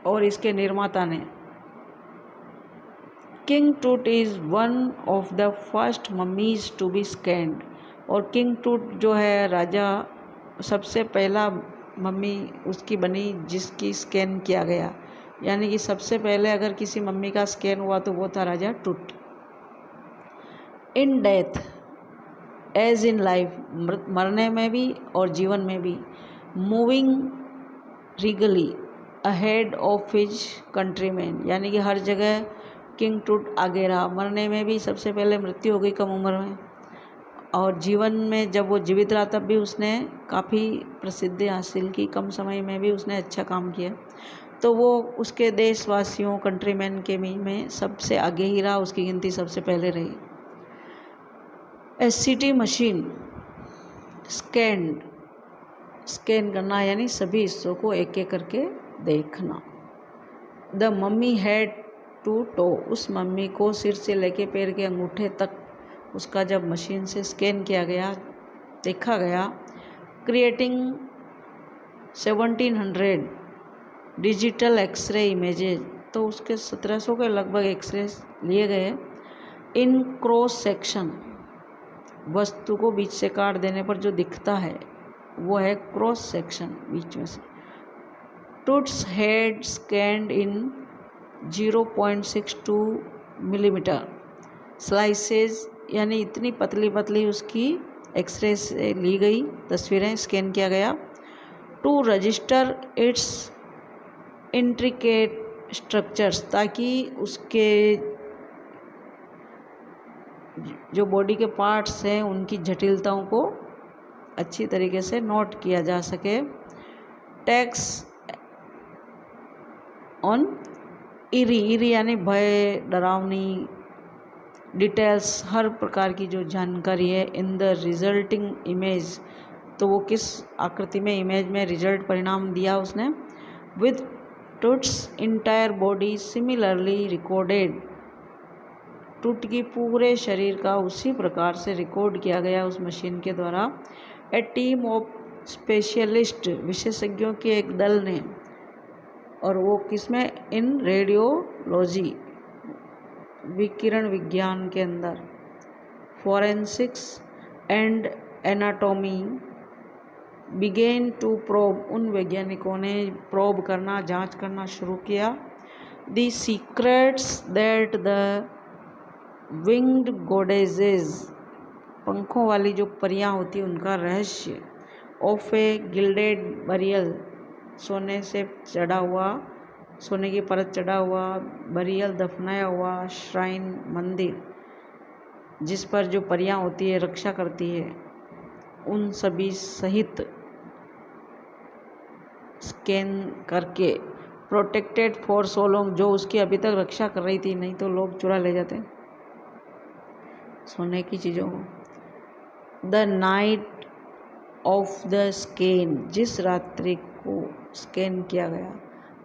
और इसके निर्माता ने। King Tut is one of the first mummies to be scanned, और किंग टूट जो है राजा, सबसे पहला मम्मी उसकी बनी जिसकी स्कैन किया गया, यानी कि सबसे पहले अगर किसी मम्मी का स्कैन हुआ तो वो था राजा Tut. In death as in life, मरने में भी और जीवन में भी, moving regally ahead of his countryman, यानी कि हर जगह किंग टूट आगे रहा। मरने में भी सबसे पहले मृत्यु हो गई कम उम्र में, और जीवन में जब वो जीवित रहा तब भी उसने काफ़ी प्रसिद्धि हासिल की, कम समय में भी उसने अच्छा काम किया। तो वो उसके देशवासियों कंट्रीमैन के में सबसे आगे ही रहा, उसकी गिनती सबसे पहले रही। एससीटी मशीन स्कैन करना यानी सभी हिस्सों को एक एक करके देखना। The mummy head to toe, उस मम्मी को सिर से लेके पैर के अंगूठे तक उसका जब मशीन से स्कैन किया गया, देखा गया, क्रिएटिंग 1700 डिजिटल एक्सरे इमेजेज, तो उसके 1700 के लगभग एक्सरे लिए गए। इन क्रॉस सेक्शन, वस्तु को बीच से काट देने पर जो दिखता है वो है क्रॉस सेक्शन, बीच में से। टूट्स हेड स्कैंड इन 0.62 मिलीमीटर स्लाइसेस, यानी इतनी पतली पतली उसकी एक्सरे से ली गई तस्वीरें, स्कैन किया गया। To register its intricate structures, ताकि उसके जो बॉडी के पार्ट्स हैं उनकी जटिलताओं को अच्छी तरीके से नोट किया जा सके। टैक्स ऑन इरी यानी भय, डरावनी, डिटेल्स, हर प्रकार की जो जानकारी है इन द रिजल्टिंग इमेज, तो वो किस आकृति में, इमेज में रिजल्ट परिणाम दिया उसने। With Toots entire body similarly recorded, टूट की पूरे शरीर का उसी प्रकार से रिकॉर्ड किया गया उस मशीन के द्वारा। ए टीम ऑफ स्पेशलिस्ट, विशेषज्ञों के एक दल ने, और वो किसमें, इन रेडियोलॉजी, विकिरण विज्ञान के अंदर, forensics and anatomy, began to probe, उन वैज्ञानिकों ने प्रोब करना, जांच करना शुरू किया। The secrets that the winged goddesses, पंखों वाली जो परियां होती है उनका रहस्य। ऑफ ए गिल्डेड बरियल, सोने से चढ़ा हुआ, सोने की परत चढ़ा हुआ, बरियल दफनाया हुआ, श्राइन मंदिर, जिस पर जो परियां होती है रक्षा करती है, उन सभी सहित स्कैन करके प्रोटेक्टेड फॉर सो लॉन्ग, जो उसकी अभी तक रक्षा कर रही थी, नहीं तो लोग चुरा ले जाते सोने की चीज़ों को। The night of the scan, जिस रात्रि को स्कैन किया गया।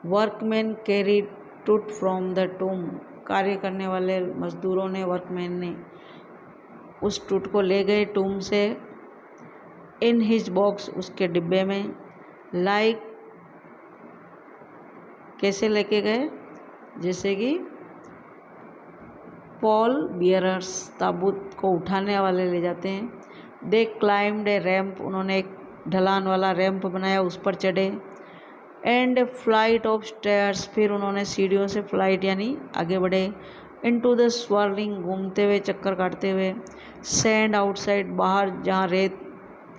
वर्कमैन कैरी टूट फ्रॉम द टूम, कार्य करने वाले मजदूरों ने, वर्कमैन ने उस टूट को ले गए टूम से। इन हिज बॉक्स, उसके डिब्बे में। लाइक, कैसे लेके गए, जैसे कि पॉल बियरर्स, ताबूत को उठाने वाले ले जाते हैं। दे क्लाइम्ड ए रैम्प, उन्होंने एक ढलान वाला रैंप बनाया, उस पर चढ़े। एंड फ्लाइट ऑफ स्टेयर्स, फिर उन्होंने सीढ़ियों से फ्लाइट यानी आगे बढ़े। इनटू द स्वर्लिंग, घूमते हुए, चक्कर काटते हुए। सैंड आउटसाइड, बाहर जहाँ रेत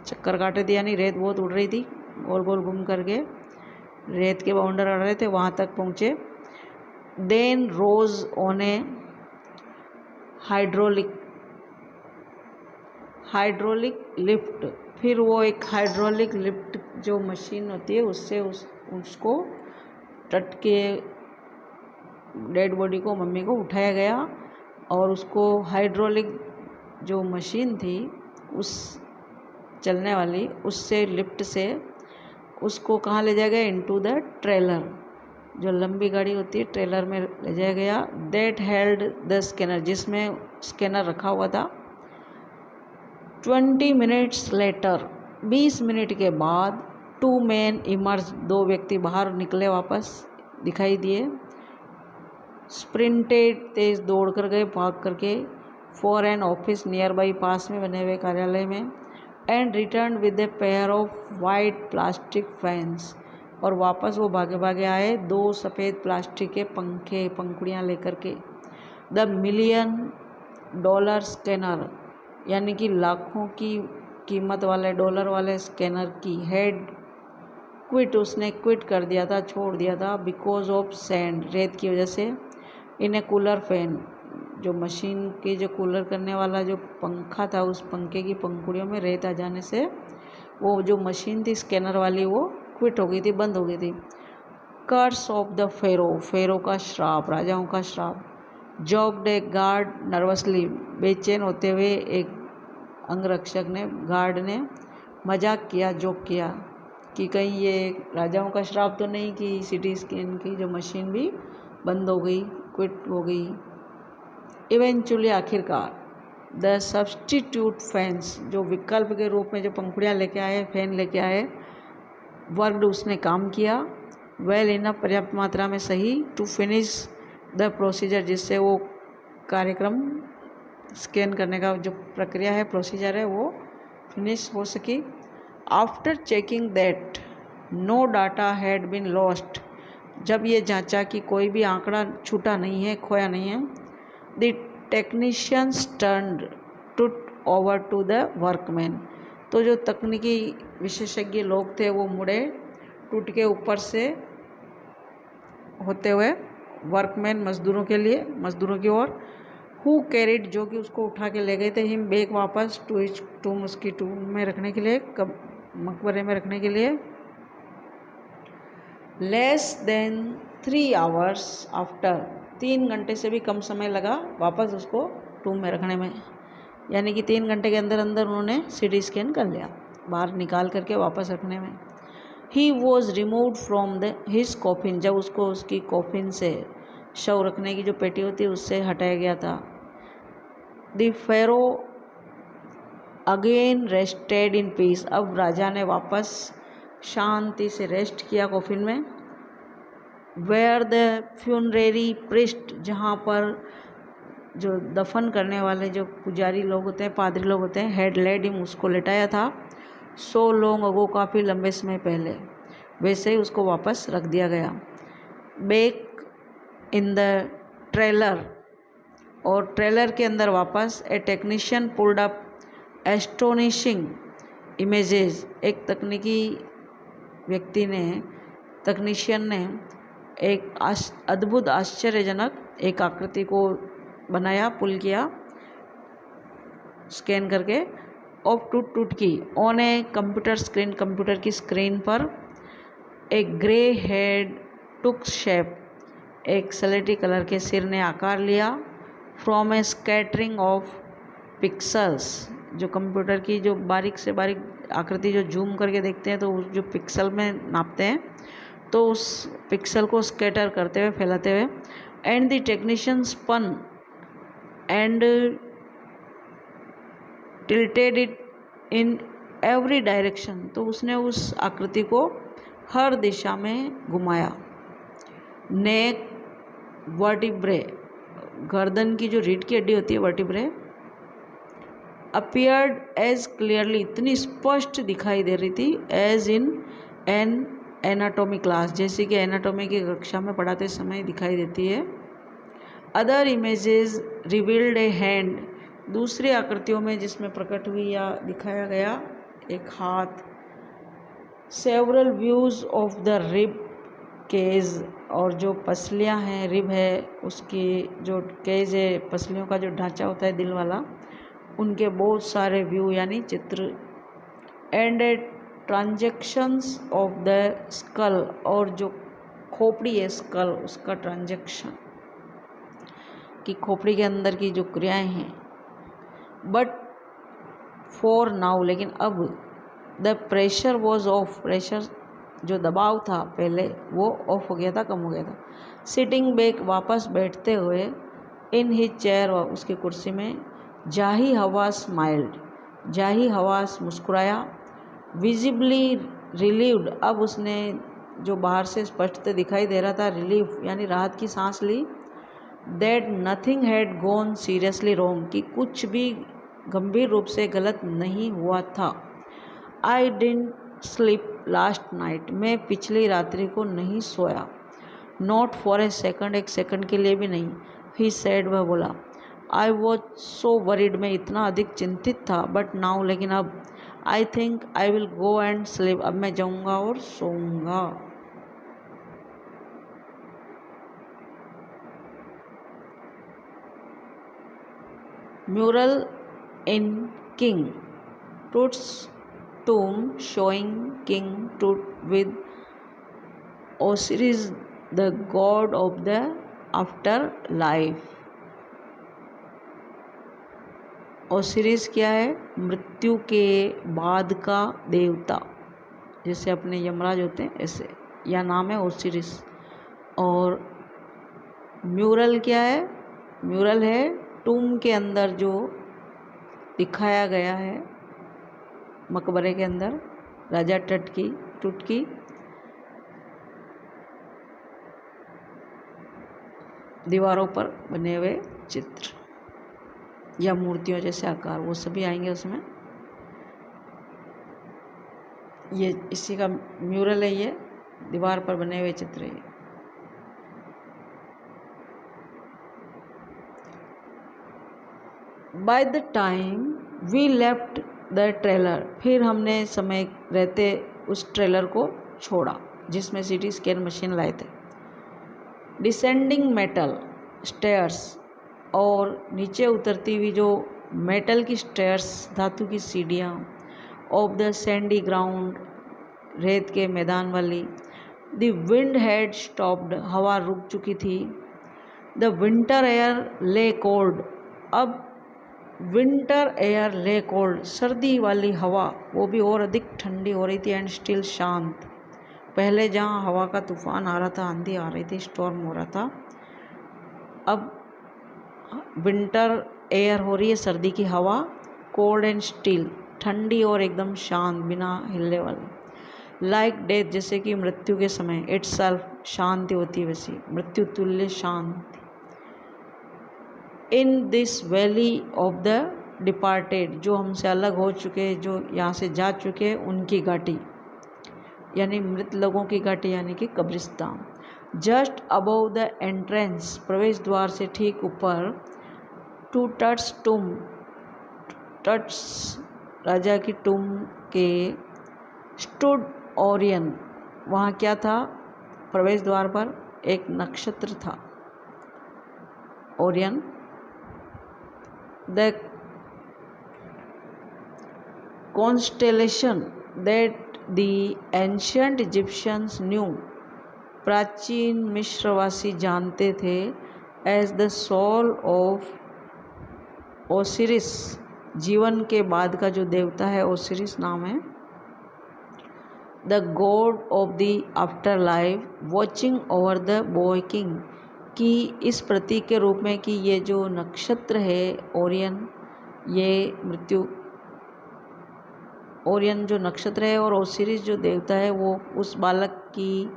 चक्कर काटे थे, यानी रेत बहुत उड़ रही थी, गोल गोल घूम करके रेत के बाउंडर अड़ रहे थे, वहाँ तक पहुँचे। Then rose on a hydraulic lift, फिर वो एक हाइड्रोलिक लिफ्ट जो मशीन होती है उससे उसको तट के डेड बॉडी को, मम्मी को उठाया गया, और उसको हाइड्रोलिक जो मशीन थी उस चलने वाली, उससे लिफ्ट से उसको कहाँ ले जाया गया, इनटू द ट्रेलर, जो लंबी गाड़ी होती है ट्रेलर में ले जाया गया। दैट हेल्ड द स्कैनर, जिसमें स्कैनर रखा हुआ था। 20 मिनट्स लेटर, 20 मिनट के बाद। 2 men इमर्ज, 2 व्यक्ति बाहर निकले, वापस दिखाई दिए। स्प्रिंटेड, तेज दौड़ कर गए, भाग करके। For an office nearby, पास में बने हुए कार्यालय में। And return with a pair of white plastic fans, और वापस वो भागे भागे आए 2 सफ़ेद प्लास्टिक के पंखुड़ियाँ लेकर के। द $1 मिलियन स्कैनर, यानी कि लाखों की कीमत वाले, डॉलर वाले स्कैनर की हेड क्विट, उसने क्विट कर दिया था, छोड़ दिया था। बिकॉज ऑफ सैंड, रेत की वजह से। इन ए कूलर फैन, जो मशीन की जो कूलर करने वाला जो पंखा था, उस पंखे की पंखुड़ियों में रेत आ जाने से वो जो मशीन थी स्कैनर वाली वो क्विट हो गई थी, बंद हो गई थी। कर्स ऑफ द फेरो, फेरो का श्राप, राजाओं का श्राप। जॉग्ड ए गार्ड नर्वसली, बेचैन होते हुए एक अंगरक्षक ने, गार्ड ने मजाक किया, जोक किया कि कहीं ये राजाओं का श्राप तो नहीं कि सिटी स्कैन की जो मशीन भी बंद हो गई, क्विट हो गई। इवेंचुअली, आखिरकार, द सब्स्टिट्यूट फैंस, जो विकल्प के रूप में जो पंखुड़ियाँ लेके आए, फैन लेके आए, वर्कड, उसने काम किया। वेल इनफ, पर्याप्त मात्रा में सही। टू फिनिश द प्रोसीजर, जिससे वो कार्यक्रम स्कैन करने का जो प्रक्रिया है, प्रोसीजर है, वो फिनिश हो सकी। After checking that no data had been lost, जब ये जांचा कि कोई भी आंकड़ा छूटा नहीं है, खोया नहीं है, द टेक्नीशियंस टर्न्ड टूट ओवर टू द वर्कमैन, तो जो तकनीकी विशेषज्ञ लोग थे वो मुड़े टूट के ऊपर से होते हुए वर्कमैन, मजदूरों के लिए, मजदूरों की ओर। हु कैरिड, जो कि उसको उठा के ले गए थे, हिम बैक, वापस, टू हिज टूम, उसकी टूम में रखने के लिए, कब मकबरे में रखने के लिए। लेस देन 3 आवर्स आफ्टर, 3 घंटे से भी कम समय लगा वापस उसको टूम में रखने में, यानी कि 3 घंटे के अंदर अंदर उन्होंने सीटी स्कैन कर लिया, बाहर निकाल करके वापस रखने में। He was removed from his coffin, जब उसको उसकी कॉफिन से, शव रखने की जो पेटी होती है, उससे हटाया गया था। The pharaoh again rested in peace, अब राजा ने वापस शांति से रेस्ट किया कॉफिन में। वेयर द फ्यूनरेरी प्रिस्ट, जहाँ पर जो दफन करने वाले जो पुजारी लोग होते हैं, पादरी लोग होते हैं, हैड लेड हिम, उसको लेटाया था। सो लॉन्ग अगो, काफ़ी लंबे समय पहले, वैसे ही उसको वापस रख दिया गया। बैक इन द ट्रेलर, और ट्रेलर के अंदर वापस, a technician pulled up astonishing images, एक तकनीकी व्यक्ति ने, तकनीशियन ने एक अद्भुत, आश्चर्यजनक एक आकृति को बनाया, पुल किया स्कैन करके, ऑफ टूट की, on a computer screen, computer की स्क्रीन पर। एक ग्रे हेड टुक शेप, एक सलेटी कलर के सिर ने आकार लिया। From A scattering of pixels, जो कंप्यूटर की जो बारीक से बारीक आकृति जो जूम करके देखते हैं तो जो पिक्सल में नापते हैं, तो उस पिक्सल को स्कैटर करते हुए, फैलाते हुए। And the technician spun and tilted it in every direction, तो उसने उस आकृति को हर दिशा में घुमाया। नेक वर्टिब्रे, गर्दन की जो रीढ़ की हड्डी होती है, वर्टिब्रे, अपीयर्ड एज क्लियरली, इतनी स्पष्ट दिखाई दे रही थी, as in an anatomy class, जैसे कि एनाटॉमी की कक्षा में पढ़ाते समय दिखाई देती है। अदर इमेजेस रिवील्ड ए हैंड, दूसरी आकृतियों में जिसमें प्रकट हुई या दिखाया गया एक हाथ। Several views of the rib cage, और जो पसलियां हैं, रिब है, उसकी जो केज है, पसलियों का जो ढांचा होता है दिल वाला, उनके बहुत सारे व्यू यानी चित्र। And A transactions of the skull, और जो खोपड़ी है स्कल, उसका ट्रांजेक्शन, कि खोपड़ी के अंदर की जो क्रियाएं हैं। बट फॉर नाउ, लेकिन अब, the pressure was of, pressure जो दबाव था पहले, वो ऑफ हो गया था, कम हो गया था। सिटिंग बैक, वापस बैठते हुए, इन हिज चेयर, उसकी कुर्सी में। जाही हवास स्माइल्ड, जाही हवास मुस्कुराया। विजिबली रिलीव्ड, अब उसने जो बाहर से स्पष्ट दिखाई दे रहा था, रिलीफ यानी राहत की सांस ली। That nothing had gone seriously wrong, कि कुछ भी गंभीर रूप से गलत नहीं हुआ था। I didn't sleep last night, मैं पिछली रात्रि को नहीं सोया। नॉट फॉर ए सेकंड, एक सेकंड के लिए भी नहीं। ही सेड, वह बोला। आई वॉज सो वरीड, मैं इतना अधिक चिंतित था। बट नाउ, लेकिन अब। I think I will go and sleep, अब मैं जाऊँगा और सोऊंगा। Mural in King Tut's tomb showing King Tut with Osiris the god of the afterlife. Osiris क्या है? मृत्यु के बाद का देवता, जैसे अपने यमराज होते हैं ऐसे, या नाम है ओसिरिस। और म्यूरल क्या है? म्यूरल है टूम के अंदर जो दिखाया गया है, मकबरे के अंदर राजा टुट की दीवारों पर बने हुए चित्र या मूर्तियों जैसे आकार, वो सभी आएंगे उसमें। ये इसी का म्यूरल है, ये दीवार पर बने हुए चित्र है। By the time we left the trailer, फिर हमने समय रहते उस ट्रेलर को छोड़ा जिसमें सीटी स्कैन मशीन लाए थे। डिसेंडिंग मेटल स्टेयर्स, और नीचे उतरती हुई जो मेटल की स्टेयर्स, धातु की सीढ़ियाँ, ऑफ द सैंडी ग्राउंड, रेत के मैदान वाली। द विंड हैड स्टॉप्ड, हवा रुक चुकी थी। द विंटर एयर ले कोल्ड, अब विंटर एयर ले कोल्ड, सर्दी वाली हवा वो भी और अधिक ठंडी हो रही थी। एंड स्टिल शांत, पहले जहाँ हवा का तूफान आ रहा था, आंधी आ रही थी, स्टॉर्म हो रहा था, अब विंटर एयर हो रही है, सर्दी की हवा, कोल्ड एंड स्टिल, ठंडी और एकदम शांत, बिना हिलने वाली। लाइक डेथ, जैसे कि मृत्यु के समय, इटसेल्फ, शांति होती है वैसी, मृत्यु तुल्य शांति। In this valley of the departed, जो हमसे अलग हो चुके, जो यहाँ से जा चुके, उनकी घाटी, यानी मृत लोगों की घाटी, यानी कि कब्रिस्तान। जस्ट अबव द एंट्रेंस, प्रवेश द्वार से ठीक ऊपर, टू टट्स टूम, टट्स राजा की टूम के, स्टूड ओरियन, वहाँ क्या था? प्रवेश द्वार पर एक नक्षत्र था, Orion. The constellation that the ancient Egyptians knew, प्राचीन मिस्रवासी जानते थे, as the soul of Osiris, जीवन के बाद का जो देवता है, ओसिरिस नाम है। The god of the after life, watching over the boy king, कि इस प्रतीक के रूप में कि ये जो नक्षत्र है ओरियन, ये मृत्यु, ओरियन जो नक्षत्र है और ओसिरिस जो देवता है, वो उस बालक की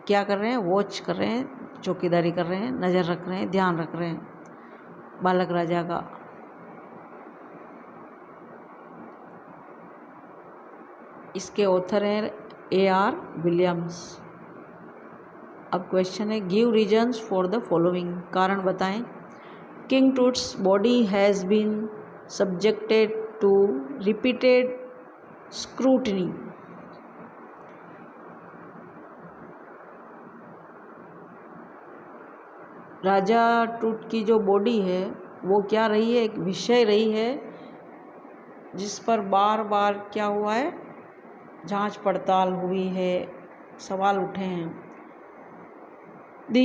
क्या कर रहे हैं? वॉच कर रहे हैं, चौकीदारी कर रहे हैं, नज़र रख रहे हैं, ध्यान रख रहे हैं बालक राजा का। इसके ऑथर हैं A.R. विलियम्स। अब क्वेश्चन है, give reasons for the following, कारण बताएं। King Tut's body has been subjected to repeated scrutiny, राजा टूट की जो बॉडी है वो क्या रही है? एक विषय रही है जिस पर बार बार क्या हुआ है? जांच पड़ताल हुई है, सवाल उठे हैं। The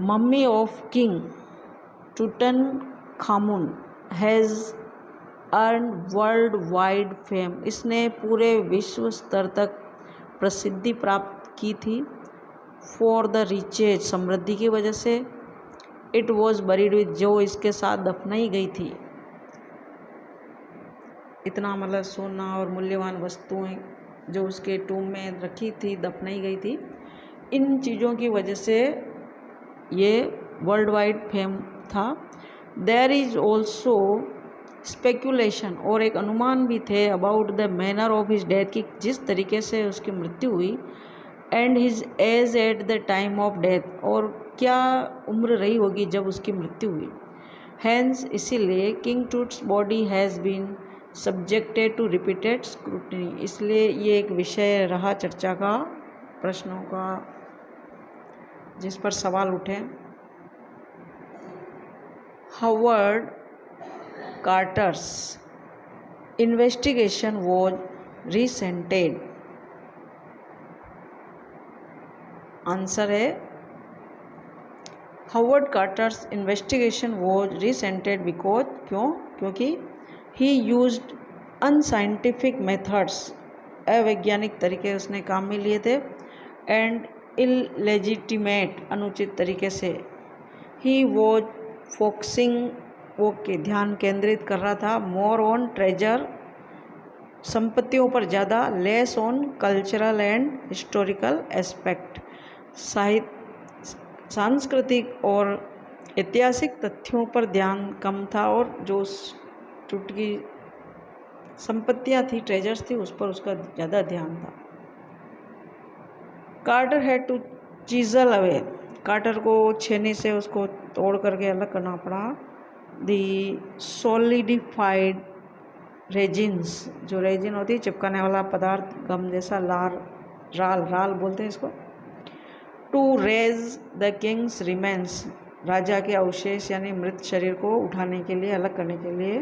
mummy of King Tutankhamun has earned worldwide fame, इसने पूरे विश्व स्तर तक प्रसिद्धि प्राप्त की थी। फॉर द रिचेज, समृद्धि की वजह से। इट वॉज बरीड विद, जो इसके साथ दफनाई गई थी, इतना मतलब सोना और मूल्यवान वस्तुएं जो उसके टूम में रखी थी, दफनाई गई थी, इन चीज़ों की वजह से ये वर्ल्ड वाइड फेम था। देयर इज़ ऑल्सो स्पेकुलेशन, और एक अनुमान भी थे, about the manner of his death, की जिस तरीके से उसकी मृत्यु हुई, and his age at the time of death, और क्या उम्र रही होगी जब उसकी मृत्यु हुई। हैंस, इसीलिए King Tut's body has been subjected to repeated scrutiny, इसलिए ये एक विषय रहा चर्चा का, प्रश्नों का, जिस पर सवाल उठे। Howard Carter's investigation was resented, answer है Howard Carter's investigation was resented because क्योंकि ही यूज्ड अनसाइंटिफिक मेथड्स, अवैज्ञानिक तरीके उसने काम में लिए थे, एंड इलेजिटिमेट अनुचित तरीके से। ही वॉज फोकसिंग वो के ध्यान केंद्रित कर रहा था मोर ऑन ट्रेजर संपत्तियों पर ज़्यादा, less on cultural and historical aspect साहित्य सांस्कृतिक और ऐतिहासिक तथ्यों पर ध्यान कम था, और जो टूटकी संपत्तियां थी, ट्रेजर्स थी, उस पर उसका ज़्यादा ध्यान था। Carter had to chisel away, Carter को छेनी से उसको तोड़ करके अलग करना पड़ा दी सॉलिडिफाइड रेजिन्स, जो रेजिन होती है चिपकाने वाला पदार्थ, गम जैसा, राल बोलते हैं इसको। To raise the king's remains, राजा के अवशेष यानी मृत शरीर को उठाने के लिए, अलग करने के लिए।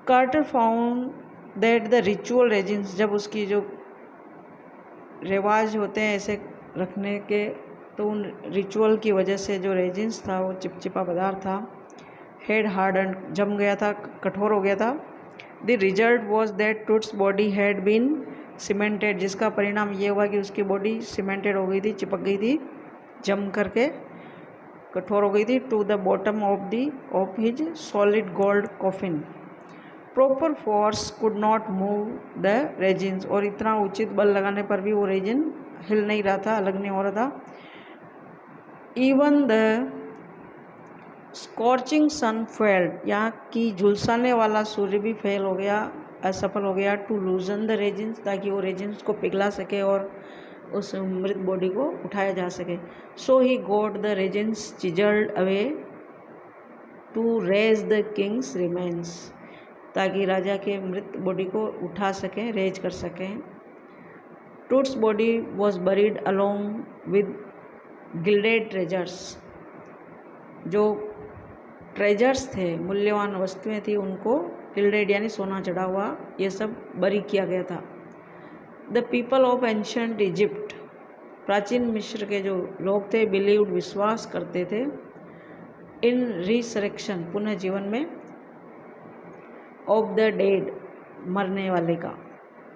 Carter found that the ritual resins, जब उसकी जो रिवाज होते हैं ऐसे रखने के, तो उन रिचुअल की वजह से जो रेजिन्स था वो चिपचिपा पदार्थ था, हेड हार्डन जम गया था, कठोर हो गया था। The result was that Tut's body had been cemented, जिसका परिणाम ये हुआ कि उसकी बॉडी सीमेंटेड हो गई थी, चिपक गई थी, जम करके कठोर हो गई थी, to the bottom of his solid gold coffin. Proper force could not move the resins, और इतना उचित बल लगाने पर भी वो रेजिन हिल नहीं रहा था, अलग नहीं हो रहा था। Even the scorching sun failed, यहाँ की झुलसाने वाला सूर्य भी फेल हो गया, असफल हो गया, टू लूजन द रेजिन्स, ताकि वो रेजिन्स को पिघला सके और उस मृत बॉडी को उठाया जा सके। So he got the resins chiselled away to raise the king's remains, ताकि राजा के मृत बॉडी को उठा सकें, रेज कर सकें। Toots body was buried along with gilded treasures, जो ट्रेजर्स थे, मूल्यवान वस्तुएं थी, उनको गिल्डेड यानी सोना चढ़ा हुआ, ये सब बरी किया गया था। The people of ancient Egypt, प्राचीन मिस्र के जो लोग थे, बिलीव्ड विश्वास करते थे, इन रिसरेक्शन पुनः जीवन में, ऑफ द डेड मरने वाले का।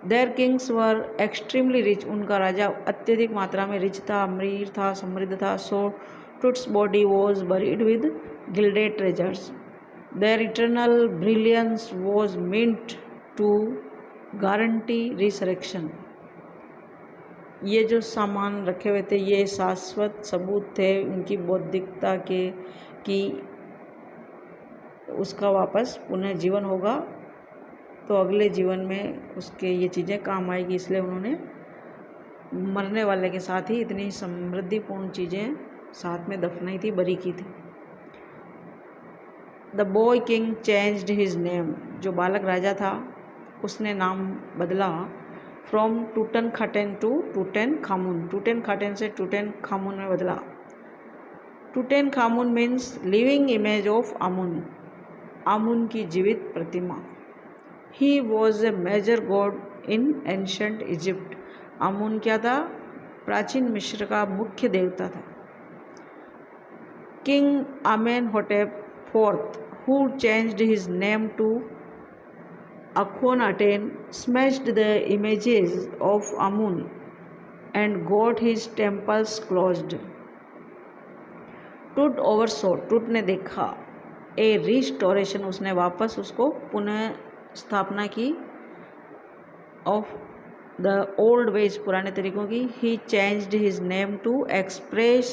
Their kings were extremely rich, उनका राजा अत्यधिक मात्रा में रिच था, अमीर था, समृद्ध था। So Tut's body was buried with gilded treasures, their eternal brilliance was meant to guarantee resurrection. ये जो सामान रखे हुए थे, ये शाश्वत सबूत थे उनकी बौद्धिकता के कि उसका वापस पुनः जीवन होगा, तो अगले जीवन में उसके ये चीज़ें काम आएगी, इसलिए उन्होंने मरने वाले के साथ ही इतनी समृद्धिपूर्ण चीज़ें साथ में दफनाई थी, बरी की थी। The boy king changed his name, जो बालक राजा था उसने नाम बदला, फ्रॉम टूटन खाटेन टू टूटेन खामुन, टूटेन खाटेन से टूटेन खामुन में बदला। Tutankhamun means living image of Amun, Amun की जीवित प्रतिमा। He was a major god in ancient Egypt, Amun क्या था? प्राचीन मिस्र का मुख्य देवता था। King Amenhotep IV, who changed his name to Akhenaten, smashed the images of Amun and got his temples closed. टूट ओवरसो, टूट ने देखा, ए रिस्टोरेशन, उसने वापस उसको पुनः स्थापना की, ऑफ द ओल्ड वेज, पुराने तरीकों की। He changed his name to express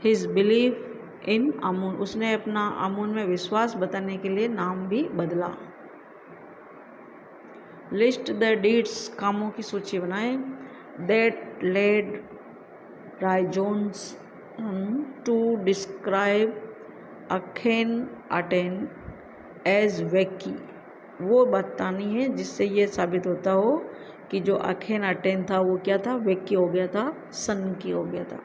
his belief in Amun, उसने अपना आमुन में विश्वास बताने के लिए नाम भी बदला। लिस्ट द डीड्स, कामों की सूची बनाएं, that led reasons to describe Akhenaten as wacky, वो बतानी है जिससे ये साबित होता हो कि जो अखेनआटेन था वो क्या था? वेकी हो गया था, सन की हो गया था।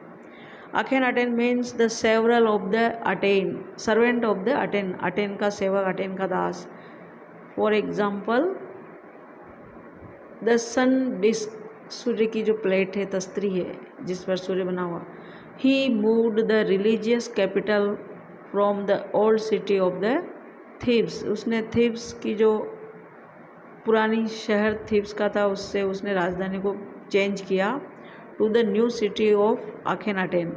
Akhenaten means the servant of the Aten, servant of the Aten, Aten का सेवक, अटेन का दास। फॉर एग्जाम्पल द सन सूर्य की जो प्लेट है, तस्तरी है जिस पर सूर्य बना हुआ। He moved the religious capital from the old city of the Thebes. उसने थीब्स की जो पुरानी शहर थीब्स का था उससे उसने राजधानी को चेंज किया to the new city of Akhenaten,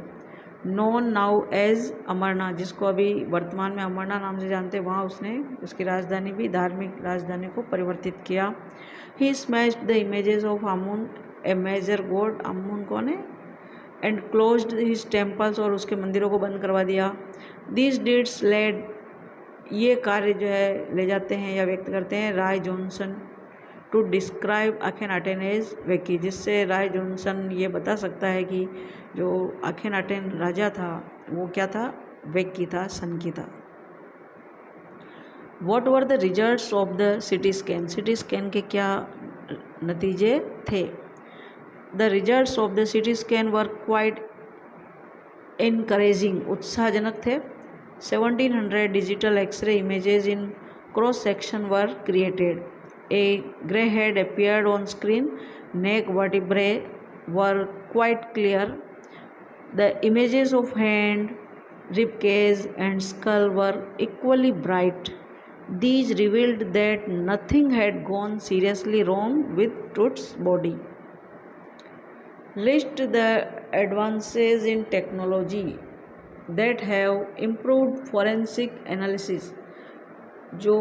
known now as Amarna, जिसको अभी वर्तमान में अमरनाथ नाम से जानते हैं। वहाँ उसने उसकी राजधानी भी धार्मिक राजधानी को परिवर्तित किया। He smashed the images of Amun a major god, Amun कौन है, एंड क्लोज्ड हिज टेम्पल्स, और उसके मंदिरों को बंद करवा दिया। दीज डीड्स लेड, ये कार्य जो है ले जाते हैं या व्यक्त करते हैं राय जॉनसन टू डिस्क्राइब आखेनाटेन एज वेकी, जिससे राय जॉनसन ये बता सकता है कि जो आखेनाटेन राजा था वो क्या था, वेकी था, सन की था। What were the results of the CT scan, CT scan के क्या नतीजे थे। The results of the CT scan were quite encouraging, उत्साहजनक थे। 1700 digital X-ray images in cross section were created. A grey head appeared on screen. Neck vertebrae were quite clear. The images of hand, rib cage and skull were equally bright. These revealed that nothing had gone seriously wrong with Tut's body. List the advances in technology that have improved forensic analysis, जो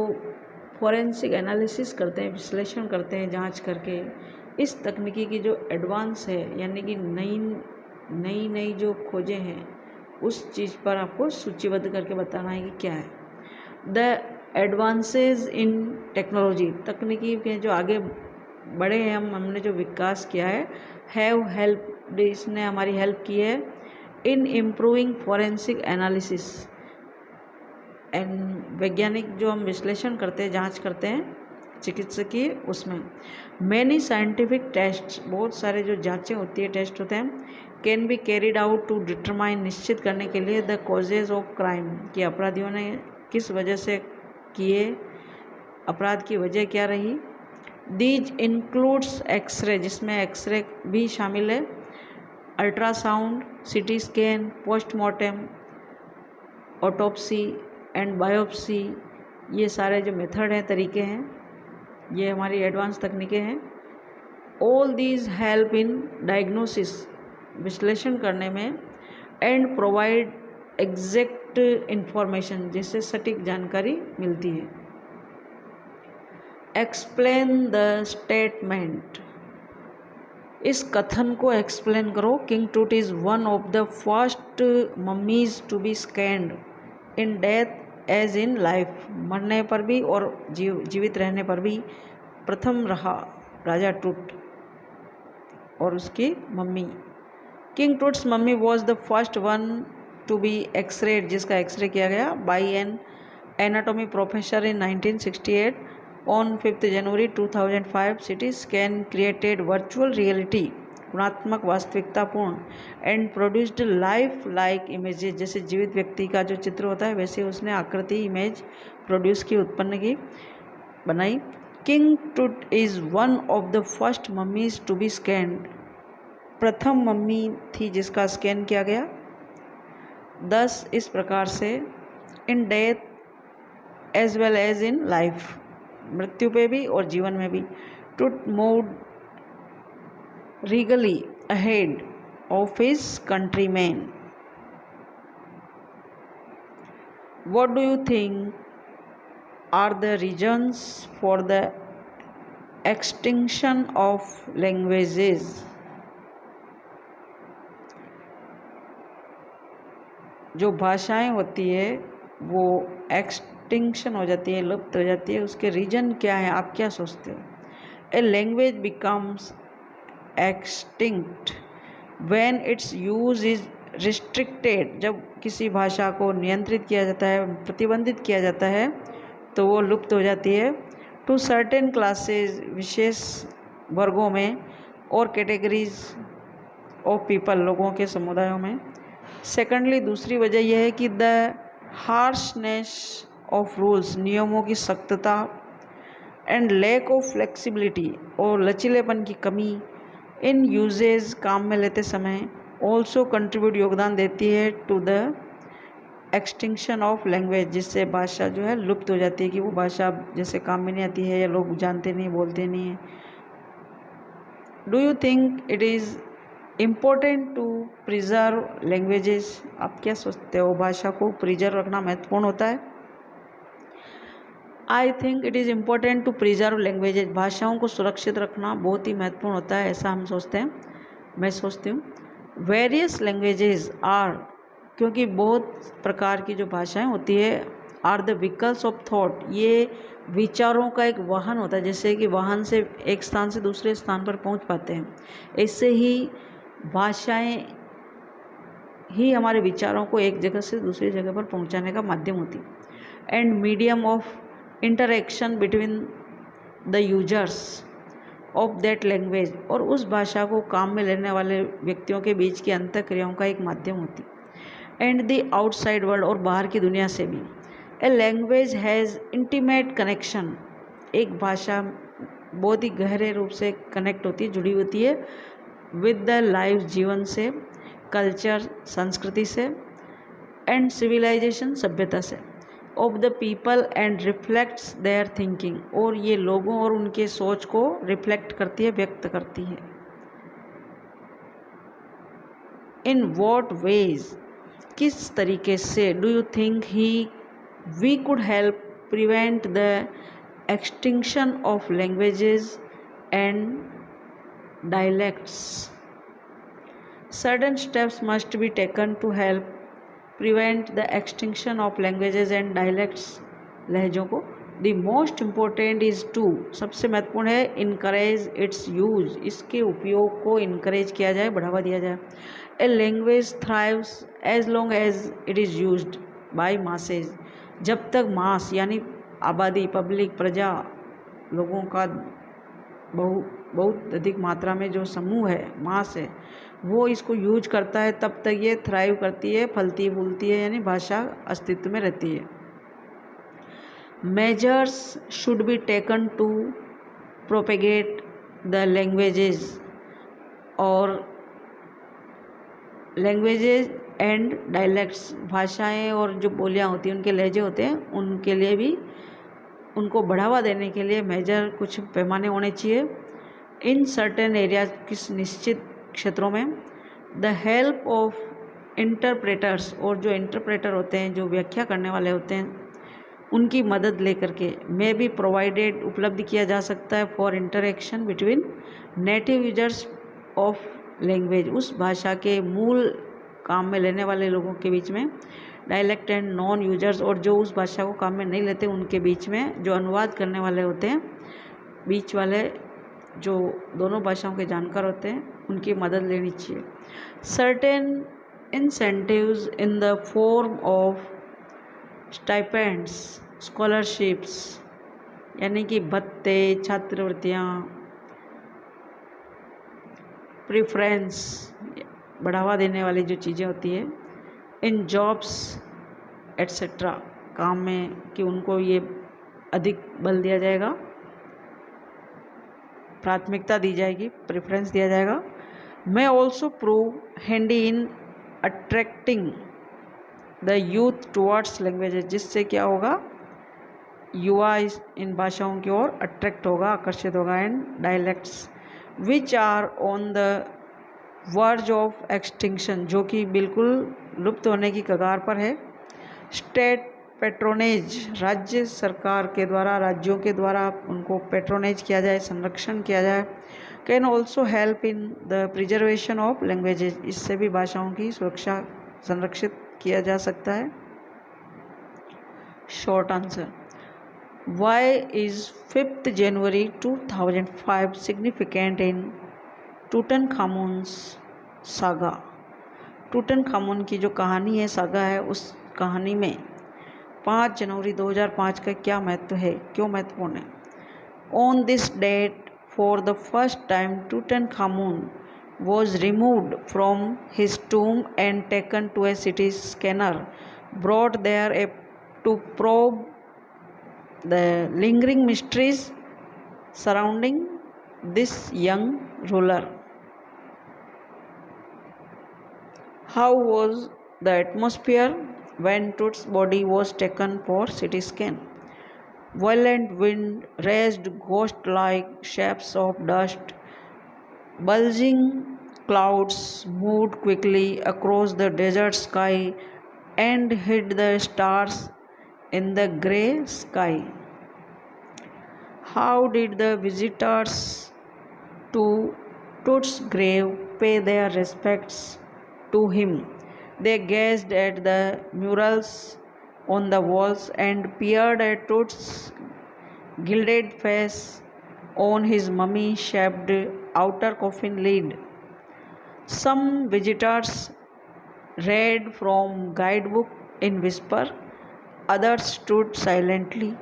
forensic analysis करते हैं, विश्लेषण करते हैं जांच करके, इस तकनीकी की जो एडवांस है यानी कि नई नई जो खोजें हैं उस चीज़ पर आपको सूचीबद्ध करके बताना है कि क्या है। द एडवांसेस इन टेक्नोलॉजी, तकनीकी के जो आगे बढ़े हैं हमने जो विकास किया है, हैव हेल्प, इसने हमारी हेल्प की है इन इम्प्रूविंग फोरेंसिक एनालिसिस, वैज्ञानिक जो हम विश्लेषण करते हैं, जांच करते हैं चिकित्सकीय, उसमें मैनी साइंटिफिक टेस्ट, बहुत सारे जो जांचें होती है, टेस्ट होते हैं, can be carried out to determine, निश्चित करने के लिए, द कॉजेज ऑफ क्राइम, कि अपराधियों ने किस वजह से किए, अपराध की वजह क्या रही। दीज इंक्लूड्स एक्सरे, जिसमें एक्सरे भी शामिल है, ultrasound, CT scan, postmortem, autopsy and biopsy, ये सारे जो मेथड हैं, तरीके हैं, ये हमारी एडवांस तकनीकें हैं। All these help in diagnosis, विश्लेषण करने में, एंड प्रोवाइड एग्जैक्ट इंफॉर्मेशन, जिससे सटीक जानकारी मिलती है। एक्सप्लेन द स्टेटमेंट, इस कथन को एक्सप्लेन करो। King Tut is one of the first mummies to be scanned in death as in life, मरने पर भी और जीवित रहने पर भी प्रथम रहा राजा टूट और उसकी mummy. King Tut's mummy was the first one to be x rayed, जिसका एक्सरे किया गया by an anatomy professor in 1968। On 5 January 2005 CT scan created virtual reality, गुणात्मक वास्तविकतापूर्ण, and produced lifelike images, जैसे जीवित व्यक्ति का जो चित्र होता है वैसे उसने आकृति इमेज प्रोड्यूस की, उत्पन्न की, बनाई। King Tut is one of the first mummies to be scanned, प्रथम मम्मी थी जिसका स्कैन किया गया। 10 इस प्रकार से, in death as well as in life, मृत्यु पे भी और जीवन में भी। Tut moved regally ahead of his countryman. What do you think are the reasons for the extinction of languages, जो भाषाएं होती है वो एक्सटिंक्शन हो जाती है, लुप्त हो जाती है, उसके रीजन क्या है, आप क्या सोचते हो। A language becomes extinct when it's use is restricted, जब किसी भाषा को नियंत्रित किया जाता है, प्रतिबंधित किया जाता है तो वो लुप्त हो जाती है। टू सर्टेन क्लासेस, विशेष वर्गों में, और कैटेगरीज ऑफ पीपल, लोगों के समुदायों में। सेकेंडली, दूसरी वजह यह है कि द हार्शनेस ऑफ रूल्स, नियमों की सख्तता, एंड लैक ऑफ फ्लेक्सिबिलिटी, और लचीलेपन की कमी, इन यूजेज काम में लेते समय, ऑल्सो कंट्रीब्यूट योगदान देती है to the extinction of language, जिससे भाषा जो है लुप्त हो जाती है कि वो भाषा जैसे काम में नहीं आती है या लोग जानते नहीं बोलते नहीं है। Do you think it is important to preserve languages? आप क्या सोचते हो, भाषा को प्रिजर्व रखना महत्वपूर्ण होता है? I think it is important to preserve languages, भाषाओं को सुरक्षित रखना बहुत ही महत्वपूर्ण होता है, ऐसा हम सोचते हैं, मैं सोचती हूँ। वेरियस लैंग्वेजेस आर, क्योंकि बहुत प्रकार की जो भाषाएं होती है, are the vehicles of thought, ये विचारों का एक वाहन होता है, जैसे कि वाहन से एक स्थान से दूसरे स्थान पर पहुंच पाते हैं, ऐसे ही भाषाएं ही हमारे विचारों को एक जगह से दूसरी जगह पर पहुंचाने का माध्यम होती है। And medium of interaction between the users of that language, और उस भाषा को काम में लेने वाले व्यक्तियों के बीच की अंतःक्रियाओं का एक माध्यम होती है। एंड द आउटसाइड वर्ल्ड, और बाहर की दुनिया से भी। A language has intimate connection, एक भाषा बहुत ही गहरे रूप से कनेक्ट होती है, जुड़ी होती है विद द लाइफ, जीवन से, कल्चर, संस्कृति से, एंड सिविलाइजेशन, सभ्यता से, of the people and reflects there thinking, और ये लोगों और उनके सोच को रिफ्लेक्ट करती है, व्यक्त करती है। इन वॉट वेज, किस तरीके से, do you think we could help prevent the extinction of languages and dialects? Certain steps must be taken to help prevent the extinction of languages and dialects, लहजों को। The most important is to, सबसे महत्वपूर्ण है, encourage its use, इसके उपयोग को encourage किया जाए, बढ़ावा दिया जाए। A language thrives as long as it is used by masses, जब तक मास यानी आबादी, पब्लिक, प्रजा, लोगों का बहुत अधिक मात्रा में जो समूह है, मास है, वो इसको यूज करता है, तब तक ये थ्राइव करती है, फलती फूलती है, यानी भाषा अस्तित्व में रहती है। Measures should be taken to propagate the languages, और लैंग्वेजेस एंड डायलेक्ट्स, भाषाएं और जो बोलियां होती हैं, उनके लहजे होते हैं, उनके लिए भी, उनको बढ़ावा देने के लिए मेजर, कुछ पैमाने होने चाहिए। इन सर्टेन एरियाज, किस निश्चित क्षेत्रों में। द हेल्प ऑफ इंटरप्रेटर्स, और जो इंटरप्रेटर होते हैं, जो व्याख्या करने वाले होते हैं, उनकी मदद लेकर के मे बी प्रोवाइडेड, उपलब्ध किया जा सकता है, for interaction between native users of language, उस भाषा के मूल काम में लेने वाले लोगों के बीच में, डायलेक्ट एंड नॉन यूजर्स, और जो उस भाषा को काम में नहीं लेते उनके बीच में, जो अनुवाद करने वाले होते हैं, बीच वाले जो दोनों भाषाओं के जानकार होते हैं, उनकी मदद लेनी चाहिए। Certain incentives in the form of stipends, scholarships, यानी कि भत्ते, छात्रवृत्तियाँ, प्रेफरेंस, बढ़ावा देने वाली जो चीज़ें होती है, इन जॉब्स एट्सेट्रा, काम में, कि उनको ये अधिक बल दिया जाएगा, प्राथमिकता दी जाएगी, प्रेफरेंस दिया जाएगा। May also prove handy in attracting the youth towards languages, जिससे क्या होगा, युवा इन भाषाओं की ओर अट्रैक्ट होगा, आकर्षित होगा। And dialects which are on the verge of extinction, जो कि बिल्कुल लुप्त होने की कगार पर है। स्टेट पेट्रोनेज, राज्य सरकार के द्वारा, राज्यों के द्वारा उनको पेट्रोनेज किया जाए, संरक्षण किया जाए। Can also help in the preservation of languages, इससे भी भाषाओं की सुरक्षा, संरक्षित किया जा सकता है। Short answer, why is 5 January 2005 significant in Tutankhamun's saga? Tutankhamun की जो कहानी है, सागा है, उस कहानी में 5 जनवरी 2005 का क्या महत्व है, क्यों महत्वपूर्ण है? On this date for the first time Tutankhamun was removed from his tomb and taken to a CT scanner brought there to probe the lingering mysteries surrounding this young ruler. How was the atmosphere when Toot's body was taken for CT scan? Violent wind raised ghost-like shapes of dust. Bulging clouds moved quickly across the desert sky and hid the stars in the grey sky. How did the visitors to Tut's grave pay their respects to him? They gazed at the murals on the walls and peered at Tut's gilded face on his mummy shaped outer coffin lid. Some visitors read from guidebook in whisper, others stood silently.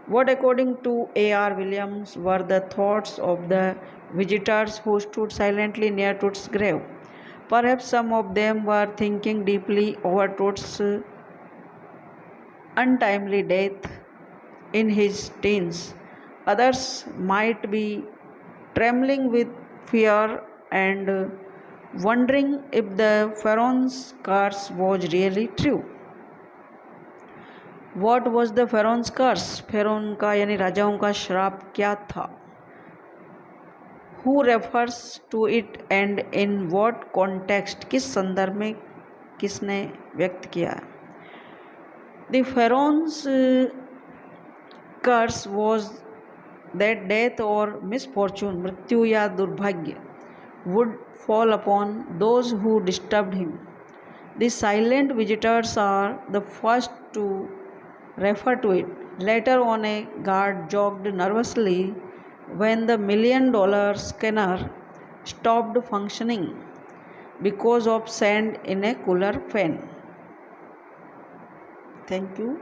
What, according to A.R. Williams, were the thoughts of the visitors who stood silently near Toot's grave? Perhaps some of them were thinking deeply over Toot's untimely death in his teens. Others might be trembling with fear and wondering if the Pharaoh's curse was really true. What was the Pharaoh's curse? फेरोन का यानी राजाओं का श्राप क्या था? Who refers to it and in what context? किस संदर्भ में किसने व्यक्त किया? The Pharaoh's curse was that death or misfortune, मृत्यु या दुर्भाग्य, would fall upon those who disturbed him. The silent visitors are the first to refer to it. Later on, a guard jogged nervously when the $1 million scanner stopped functioning because of sand in a cooler fan. Thank you.